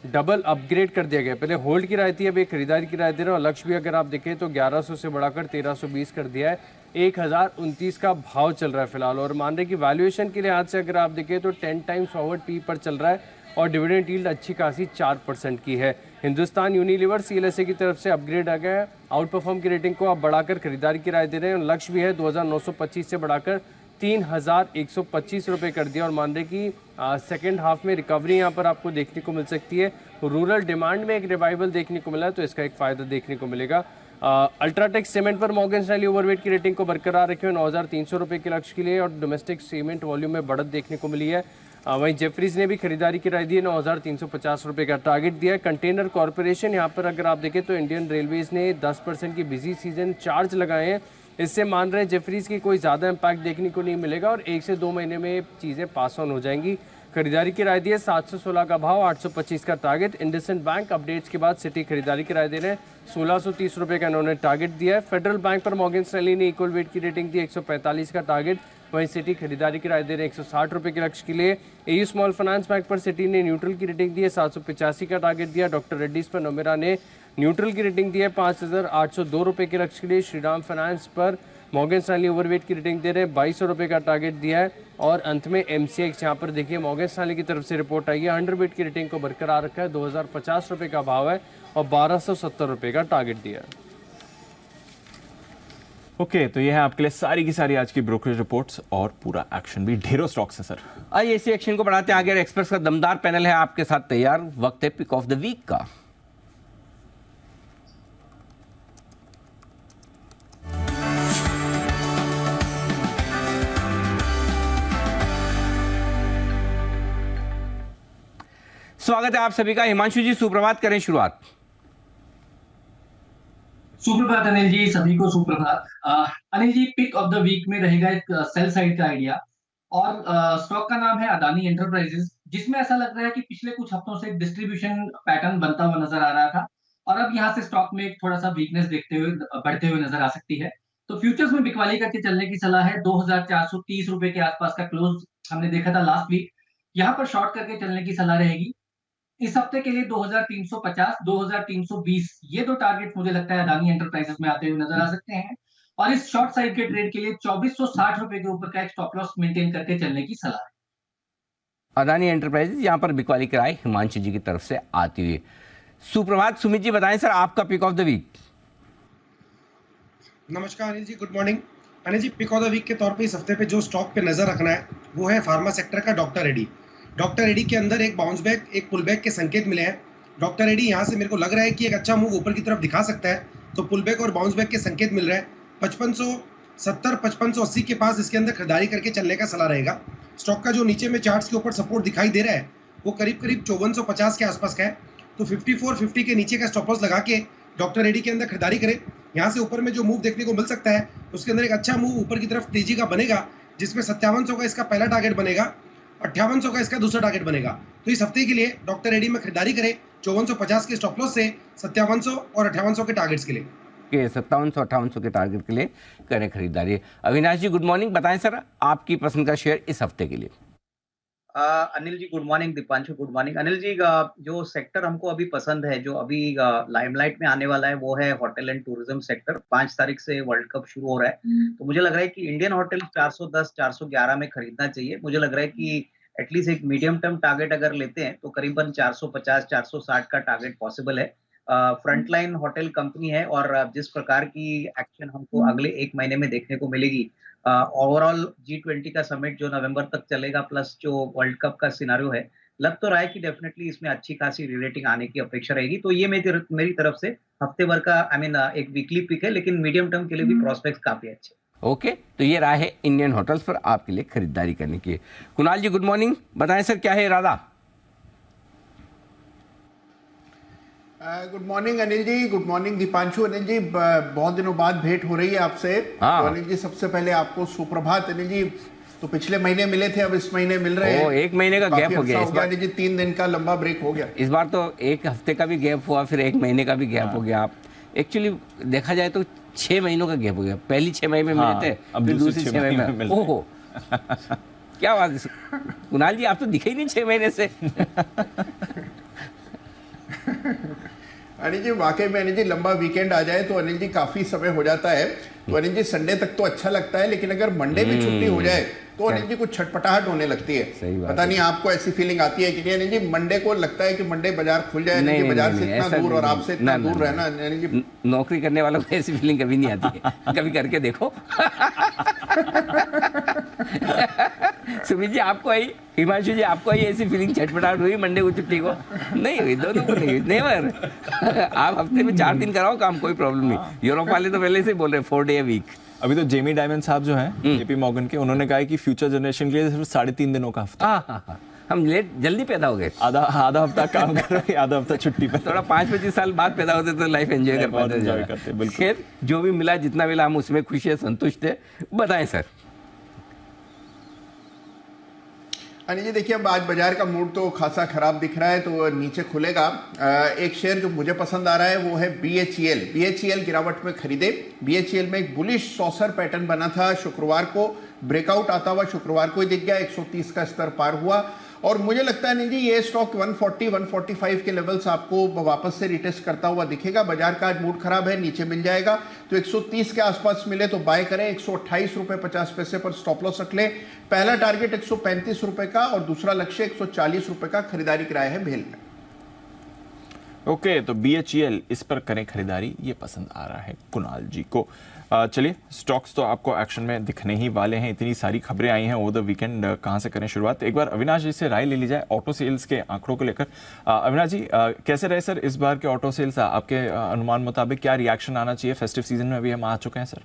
डबल अपग्रेड कर दिया गया। पहले होल्ड की राय थी, अब एक खरीदारी की राय दे रहे हैं और लक्ष्य भी अगर आप देखें तो 1100 से बढ़ाकर 1320 कर दिया है। 1029 का भाव चल रहा है फिलहाल। और मान रहे कि वैल्यूएशन के लिहाज से अगर आप देखें तो 10 टाइम्स फॉरवर्ड पी पर चल रहा है और डिविडेंड यील्ड अच्छी खासी 4% की है। हिंदुस्तान यूनिलीवर CLSA की तरफ से अपग्रेड आ गया है। आउट परफॉर्म की रेटिंग को आप बढ़ाकर खरीदारी की राय दे रहे हैं। लक्ष्य भी है 2925 से बढ़ाकर 3125 रुपये कर दिया और मान रहे कि सेकेंड हाफ में रिकवरी यहाँ पर आपको देखने को मिल सकती है। रूरल डिमांड में एक रिवाइवल देखने को मिला है तो इसका एक फ़ायदा देखने को मिलेगा। अल्ट्राटेक सीमेंट पर मॉर्गन स्टैनली ओवरवेट की रेटिंग को बरकरार रखे हुए 9300 रुपये के लक्ष्य के लिए और डोमेस्टिक सीमेंट वॉल्यूम में बढ़त देखने को मिली है। वहीं जेफरीज ने भी खरीदारी की राय दी है, 9350 रुपये का टारगेट दिया है। कंटेनर कॉर्पोरेशन यहाँ पर अगर आप देखें तो इंडियन रेलवेज ने 10% की बिजी सीजन चार्ज लगाए हैं। इससे मान रहे हैं जेफरीज की कोई ज़्यादा इम्पैक्ट देखने को नहीं मिलेगा और 1 से 2 महीने में चीज़ें पास ऑन हो जाएंगी। खरीदारी की राय दी है 716 का भाव, 825 का टारगेट। इंडसइंड बैंक अपडेट्स के बाद सिटी खरीदारी की राय दे रहे हैं, 1630 रुपये का इन्होंने टारगेट दिया है। फेडरल बैंक पर मॉर्गन स्टैनली ने इक्वल वेट की रेटिंग दी 145 का टारगेट। वहीं सिटी खरीदारी की राय दे रहे हैं 160 रुपये के लक्ष्य के लिए। एयू स्मॉल फाइनेंस बैंक पर सिटी ने न्यूट्रल की रेटिंग दी है, 785 का टारगेट दिया। डॉक्टर रेड्डीज पर नोमेरा ने न्यूट्रल की रेटिंग दी है 5802 रुपये के लक्ष्य के लिए। श्रीराम फाइनेंस पर मॉर्गन स्टैनली ओवरवेट की रेटिंग दे रहे हैं, 2200 रुपये का टारगेट दिया है। और अंत में MCX यहाँ पर देखिए मॉर्गन स्टैनली की तरफ से रिपोर्ट आई है, 100 बिट की रेटिंग को बरकरार रखा है, 2050 रुपये का भाव है और 1270 रुपये का टारगेट दिया है। ओके, तो ये है आपके लिए सारी की सारी आज की ब्रोकरेज रिपोर्ट्स और पूरा एक्शन भी। ढेरों स्टॉक्स है सर। आइए इसी एक्शन को बढ़ाते हैं आगे। एक्सपर्ट्स का दमदार पैनल है आपके साथ तैयार। वक्त है पिक ऑफ द वीक का। स्वागत है आप सभी का। हिमांशु जी सुप्रभात, करें शुरुआत। सुप्रभात अनिल जी, सभी को सुप्रभात। Anil ji, pick of the week में रहेगा एक सेल साइड का आइडिया और स्टॉक का नाम है अदानी एंटरप्राइजेस, जिसमें ऐसा लग रहा है कि पिछले कुछ हफ्तों से एक डिस्ट्रीब्यूशन पैटर्न बनता हुआ नजर आ रहा था और अब यहाँ से स्टॉक में एक थोड़ा सा वीकनेस देखते हुए बढ़ते हुए नजर आ सकती है। तो फ्यूचर्स में बिकवाली करके चलने की सलाह है। 2430 रुपए के आसपास का क्लोज हमने देखा था लास्ट वीक। यहाँ पर शॉर्ट करके चलने की सलाह रहेगी। इस हफ्ते के लिए 2350, 2320 ये दो टारगेट मुझे लगता है अदानी एंटरप्राइजेस में आते हुए नजर आ सकते हैं और इस शॉर्ट साइड के ट्रेड के लिए 2460 रुपए के ऊपर का एक स्टॉप लॉस मेंटेन करके चलने की सलाह है। अदानी एंटरप्राइजेस यहाँ पर बिकवाली किराए हिमांशु जी की तरफ से आती हुई। सुप्रभात। सुमित जी बताएं सर आपका पिक ऑफ द वीक। नमस्कार Anil ji, good morning. Anil ji, pick of the week के तौर पे इस हफ्ते पे जो स्टॉक पे नजर रखना है वो है फार्मा सेक्टर का डॉक्टर रेड्डी। डॉक्टर रेड्डी के अंदर एक बाउंस बैक, एक पुल बैक के संकेत मिले हैं। डॉक्टर रेड्डी यहाँ से मेरे को लग रहा है कि एक अच्छा मूव ऊपर की तरफ दिखा सकता है, तो पुल बैक और बाउंस बैक के संकेत मिल रहे हैं। 5570, 5580 के पास इसके अंदर खरीदारी करके चलने का सलाह रहेगा। स्टॉक का जो नीचे में चार्ट्स के ऊपर सपोर्ट दिखाई दे रहा है वो करीब करीब 5450 के आसपास का है, तो 5450 के नीचे का स्टॉप लॉस लगा के डॉक्टर रेड्डी के अंदर खरीदारी करें। यहाँ से ऊपर में जो मूव देखने को मिल सकता है उसके अंदर एक अच्छा मूव ऊपर की तरफ तेजी का बनेगा, जिसमें 5700 का इसका पहला टारगेट बनेगा, 5800 का इसका दूसरा टारगेट बनेगा। तो इस हफ्ते के लिए डॉक्टर रेड्डी में खरीदारी करें 5450 के स्टॉप लॉस से 5700 और 5800 के टारगेट्स के लिए। 5700-5800 के टारगेट के लिए करें खरीदारी। अविनाश जी गुड मॉर्निंग, बताएं सर आपकी पसंद का शेयर इस हफ्ते के लिए। Anil ji good morning, Deepanshu good morning. Anil ji, जो सेक्टर हमको अभी पसंद है, जो अभी लाइमलाइट में आने वाला है, वो है होटल एंड टूरिज्म सेक्टर। 5 तारीख से वर्ल्ड कप शुरू हो रहा है, तो मुझे लग रहा है कि इंडियन होटल 410, 411 में खरीदना चाहिए। मुझे लग रहा है कि एटलीस्ट एक मीडियम टर्म टारगेट अगर लेते हैं तो करीबन 450, 460 का टारगेट पॉसिबल है। फ्रंटलाइन होटल कंपनी है और जिस प्रकार की एक्शन हमको अगले 1 महीने में देखने को मिलेगी, ओवरऑल G20 का समिट जो नवंबर तक चलेगा, प्लस जो वर्ल्ड कप का सिनारियो है, लग तो रहा है कि डेफिनेटली इसमें अच्छी खासी रिलेटिंग आने की अपेक्षा रहेगी। तो ये मेरी तरफ से हफ्ते भर का एक वीकली पिक है, लेकिन मीडियम टर्म के लिए भी प्रोस्पेक्ट्स काफी अच्छे। ओके, तो ये राय है इंडियन होटल्स पर आपके लिए खरीदारी करने की। कुणाल जी गुड मॉर्निंग, बताएं सर क्या है इरादा। Good morning Anil ji, good morning Deepanshu. Anil ji, बहुत दिनों बाद भेंट हो रही है आपसे। हाँ। तो अनिल जी सबसे पहले आपको सुप्रभात। अनिल जी तो पिछले महीने मिले थे, अब इस महीने मिल रहे हैं। 1 महीने का गैप हो गया इस बार। अनिल जी 3 दिन का लंबा ब्रेक हो गया इस बार। तो 1 हफ्ते का भी गैप हुआ, फिर 1 महीने का भी गैप हो गया। आप एक्चुअली देखा जाए तो 6 महीनों का गैप हो गया। पहली 6 महीने में हाँ, मिले थे, अब फिर दूसरे दूसरी 6 6 महीने महीने में मिलते हैं। ओहो क्या बात है कुणाल जी, आप तो दिखे ही नहीं 6 महीने से। अनिल जी वाकई में अनिल जी लंबा वीकेंड आ जाए तो अनिल जी काफी समय हो जाता है, तो अनिल जी संडे तक तो अच्छा लगता है, लेकिन अगर मंडे भी छुट्टी हो जाए तो अनिल जी कुछ छटपटाहट होने लगती है। सही बात पता नहीं आपको ऐसी फीलिंग आती है कि नहीं अनिल जी? मंडे को लगता है कि मंडे बाजार खुल जाए, अनिल जी बाजार से इतना दूर और आपसे इतना दूर रहना अनिल जी। नौकरी करने वालों को ऐसी फीलिंग कभी नहीं आती है, कभी करके देखो। सुमित जी आपको आई, हिमांशु जी आपको आई ऐसी फीलिंग, छटपटाहट हुई मंडे को छुट्टी को? नहीं हुई, दोनों को नहीं हुई, नेवर। आप हफ्ते में 4 दिन कराओ काम, कोई प्रॉब्लम नहीं। यूरोप वाले तो पहले से बोल रहे हैं 4 डे वीक। अभी तो जेमी डायमंड साहब जो हैं जेपी मॉर्गन के, उन्होंने कहा है कि फ्यूचर जनरेशन के लिए सिर्फ 3.5 दिनों का हफ्ता। हाँ, हम जल्दी पैदा हो गए। आधा हफ्ता काम करो, आधा हफ्ता छुट्टी पे। थोड़ा 5-25 साल बाद पैदा होते तो लाइफ एंजॉय कर पाते। एंजॉय करते, बिल्कुल। खैर जो भी मिला, जितना मिला, हम उसमें खुश है, संतुष्ट है। बताएं सर। अनिल जी देखिए, अब आज बाजार का मूड तो खासा खराब दिख रहा है, तो नीचे खुलेगा। एक शेयर जो मुझे पसंद आ रहा है वो है BHEL। BHEL गिरावट में खरीदे। BHEL में एक बुलिश सॉसर पैटर्न बना था, शुक्रवार को ब्रेकआउट आता हुआ शुक्रवार को ही दिख गया, 130 का स्तर पार हुआ, और मुझे लगता है नहीं जी ये स्टॉक 140-145 के लेवल्स आपको वापस से रिटेस्ट करता हुआ दिखेगा। बाजार का आज मूड खराब है, नीचे मिल जाएगा तो 130 के आसपास मिले तो बाय करें। 128 रुपए 50 पैसे पर स्टॉप लॉस रख ले। पहला टारगेट 135 रुपए का और दूसरा लक्ष्य 140 रुपए का खरीदारी किराया है भेल में। ओके, तो BHEL इस पर करें खरीदारी, ये पसंद आ रहा है कुणाल जी को। चलिए, स्टॉक्स तो आपको एक्शन में दिखने ही वाले हैं, इतनी सारी खबरें आई हैं ओवर द वीकेंड। कहाँ से करें शुरुआत? एक बार अविनाश जी से राय ले ली जाए ऑटो सेल्स के आंकड़ों को लेकर। अविनाश जी, कैसे रहे सर इस बार के ऑटो सेल्स? आपके अनुमान मुताबिक क्या रिएक्शन आना चाहिए? फेस्टिव सीजन में अभी हम आ चुके हैं सर।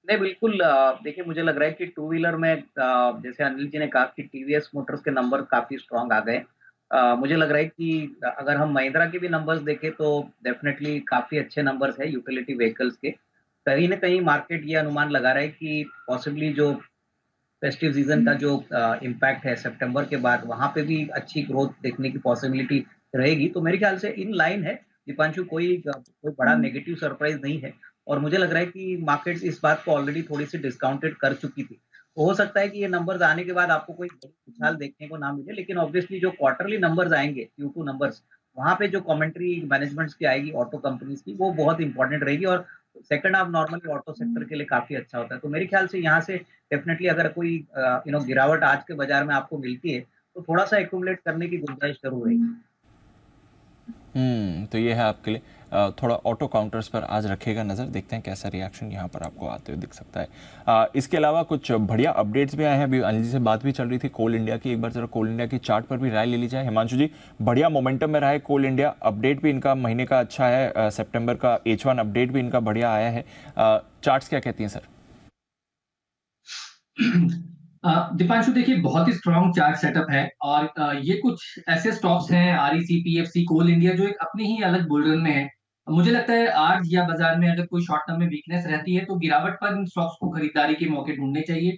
नहीं बिल्कुल, देखिए मुझे लग रहा है कि टू व्हीलर में जैसे अनिल जी ने कहा कि टीवीएस मोटर्स के नंबर काफी स्ट्रांग आ गए। मुझे लग रहा है कि अगर हम महिंद्रा के भी नंबर्स देखें तो डेफिनेटली काफी अच्छे नंबर्स है यूटिलिटी व्हीकल्स के। कहीं ना कहीं मार्केट ये अनुमान लगा रहा है कि पॉसिबली जो फेस्टिव सीजन का जो इम्पैक्ट है सितंबर के बाद, वहां पे भी अच्छी ग्रोथ देखने की पॉसिबिलिटी रहेगी। तो मेरे ख्याल से इन लाइन है दीपांशु, कोई बड़ा नेगेटिव सरप्राइज नहीं है। और मुझे लग रहा है कि मार्केट इस बात को ऑलरेडी थोड़ी सी डिस्काउंटेड कर चुकी थी। हो सकता है कि ये नंबर्स आने के बाद आपको कोई उछाल देखने को ना मिले, लेकिन ऑब्वियसली जो क्वार्टरली नंबर्स आएंगे, Q2 नंबर्स, वहां पे जो कमेंट्री मैनेजमेंट्स की आएगी ऑटो कंपनीज की, वो बहुत इंपॉर्टेंट रहेगी। और second half normally auto sector के लिए काफी अच्छा होता है। तो मेरे ख्याल से यहाँ से डेफिनेटली अगर कोई गिरावट आज के बाजार में आपको मिलती है तो थोड़ा सा एक्यूमुलेट करने की गुंजाइश जरूर रहेगी। तो ये है आपके लिए। थोड़ा ऑटो काउंटर्स पर आज रखेगा नजर, देखते हैं कैसा रिएक्शन यहाँ पर आपको आते हुए दिख सकता है। इसके अलावा कुछ बढ़िया अपडेट्स भी आए हैं। अभी अनिल जी से बात भी चल रही थी कोल इंडिया की, एक बार जरा कोल इंडिया की चार्ट पर भी राय ले ली जाए। हिमांशु जी, बढ़िया मोमेंटम में रहा है कोल इंडिया, अपडेट भी इनका महीने का अच्छा है, सितंबर का H1 अपडेट भी इनका बढ़िया आया है। चार्ट्स क्या कहती हैं सर? दीपांशु देखिए, बहुत ही स्ट्रॉन्ग चार्ट सेटअप है और ये कुछ ऐसे स्टॉक्स हैं REC, PFC, कोल इंडिया जो एक अपनी ही अलग बुल रन में है। मुझे लगता है आज या बाजार में अगर कोई शॉर्ट टर्म में वीकनेस रहती है तो गिरावट पर इन स्टॉक्स को खरीदारी के मौके ढूंढने चाहिए।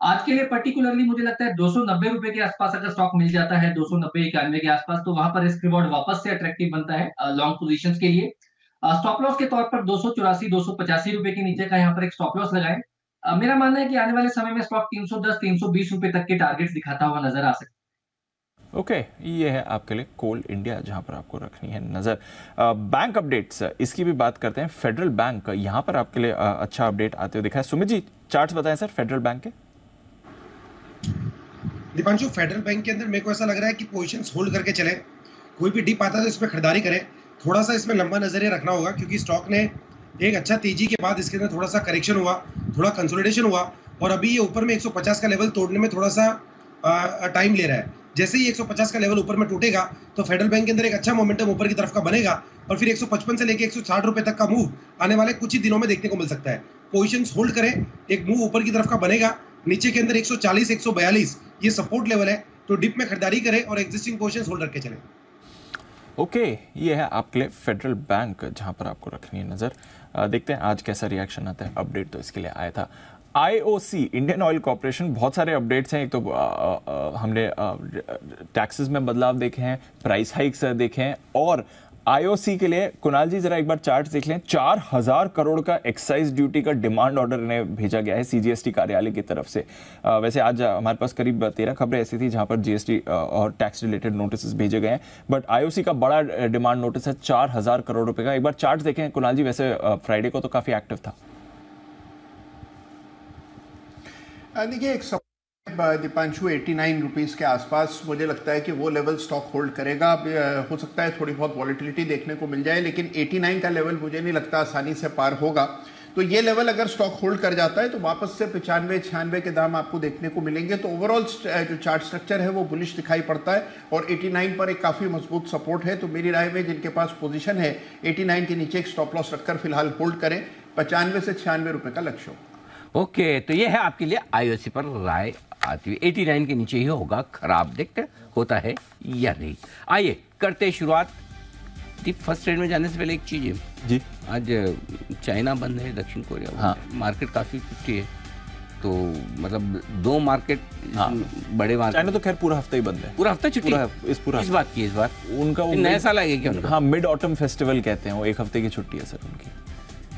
आज के लिए पर्टिकुलरली मुझे लगता है 290 रुपए के आसपास अगर स्टॉक मिल जाता है, 290-91 के आसपास, तो वहां पर रिस्क रिवॉर्ड वापस से अट्रैक्टिव बनता है लॉन्ग पोजीशंस के लिए। स्टॉप लॉस के तौर पर 284-285 रुपए के नीचे का यहाँ पर एक स्टॉप लॉस लगाएं। मेरा मानना है कि आने वाले समय में स्टॉक 310-320 रुपए तक के टारगेट्स दिखाता हुआ नजर आ सकता है। ओके, ये है आपके लिए कोल इंडिया जहां पर आपको रखनी है नजर। बैंक अपडेट्स, इसकी भी बात करते हैं। फेडरल बैंक यहां पर आपके लिए अच्छा अपडेट आते हुए दिखा है। सुमित जी, चार्ट्स बताएं सर फेडरल बैंक के। दीपांशु, फेडरल बैंक के अंदर मेरे को ऐसा लग रहा है कि पोजीशंस होल्ड करके चले, कोई भी डिप आता है तो इसमें खरीदारी करें। थोड़ा सा इसमें लंबा नजरिया रखना होगा क्योंकि स्टॉक ने एक अच्छा तेजी के बाद इसके अंदर थोड़ा सा करेक्शन हुआ, थोड़ा कंसोलिडेशन हुआ और अभी ये ऊपर में 150 का लेवल तोड़ने में थोड़ा सा टाइम ले रहा है। जैसे ही 150 का लेवल ऊपर में टूटेगा तो फेडरल बैंक के अंदर एक अच्छा मोमेंटम ऊपर की तरफ का बनेगा और फिर 155 से लेके 160 रुपए तक का मूव आने वाले कुछ ही दिनों में देखने को मिल सकता है। पोजीशंस होल्ड करें, एक मूव ऊपर की तरफ का बनेगा, नीचे के अंदर 140 142 ये सपोर्ट लेवल है, तो डिप में खरीदारी करें और एग्जिस्टिंग पोजीशंस होल्ड रख के चलें। ओके, ये है आपके लिए फेडरल बैंक जहां पर आपको रखनी है नजर। देखते हैं आज कैसा रिएक्शन आता है। अपडेट तो इसके लिए आया था। IOC, इंडियन ऑयल कॉर्पोरेशन, बहुत सारे अपडेट्स हैं। एक तो हमने टैक्सेस में बदलाव देखे हैं, प्राइस हाइक्स देखे हैं और आईओसी के लिए कुणाल जी जरा एक बार चार्ट देख लें। 4000 करोड़ का एक्साइज ड्यूटी का डिमांड ऑर्डर इन्हें भेजा गया है सीजीएसटी कार्यालय की तरफ से। वैसे आज हमारे पास करीब 13 खबरें ऐसी थी जहां पर जीएसटी और टैक्स रिलेटेड नोटिस भेजे गए हैं, बट आईओसी का बड़ा डिमांड नोटिस है 4000 करोड़ रुपए का। एक बार चार्ट देखें कुणाल जी, वैसे फ्राइडे को तो काफी एक्टिव था। देखिए एक दीपांशु 89 रुपीस के आसपास मुझे लगता है कि वो लेवल स्टॉक होल्ड करेगा। हो सकता है थोड़ी बहुत वॉलेटिलिटी देखने को मिल जाए, लेकिन 89 का लेवल मुझे नहीं लगता आसानी से पार होगा। तो ये लेवल अगर स्टॉक होल्ड कर जाता है तो वापस से 95-96 के दाम आपको देखने को मिलेंगे। तो ओवरऑल जो चार्ट स्ट्रक्चर है वो बुलिश दिखाई पड़ता है और 89 पर एक काफ़ी मजबूत सपोर्ट है। तो मेरी राय में जिनके पास पोजीशन है 89 के नीचे एक स्टॉप लॉस रखकर फिलहाल होल्ड करें। 95 से 96 रुपए का लक्ष्य हो। ओके, तो ये है आपके लिए आईओसी पर राय आती हुई। 89 के नीचे ही होगा, खराब देखते होता है या नहीं। आइए करते शुरुआत। फर्स्ट ट्रेड में जाने से पहले एक चीज है जी, आज चाइना बंद है, दक्षिण कोरिया बंद है, मार्केट काफी 50 है। तो मतलब दो मार्केट बड़े मार्केट। चाइना तो खैर पूरा हफ्ता ही बंद है, पूरा हफ्ता छुट्टी इस बात की इस बार उनका वो नया साल आएगा क्या उनका? हाँ, मिड ऑटम फेस्टिवल कहते हैं, वो एक हफ्ते की छुट्टी है सर उनकी।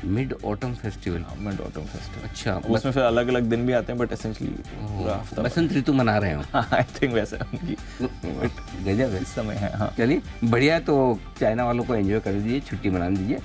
Mid autumn festival? Mid autumn festival, अच्छा। उसमें फिर अलग अलग दिन भी आते हैं, बट एसेंशियली पूरा हफ्ता बसंत ऋतु मना रहे हो। आई थिंक वैसे उनकी गजब है इस समय है। हाँ चलिए बढ़िया है, तो चाइना वालों को एंजॉय कर दीजिए, छुट्टी मना दीजिए।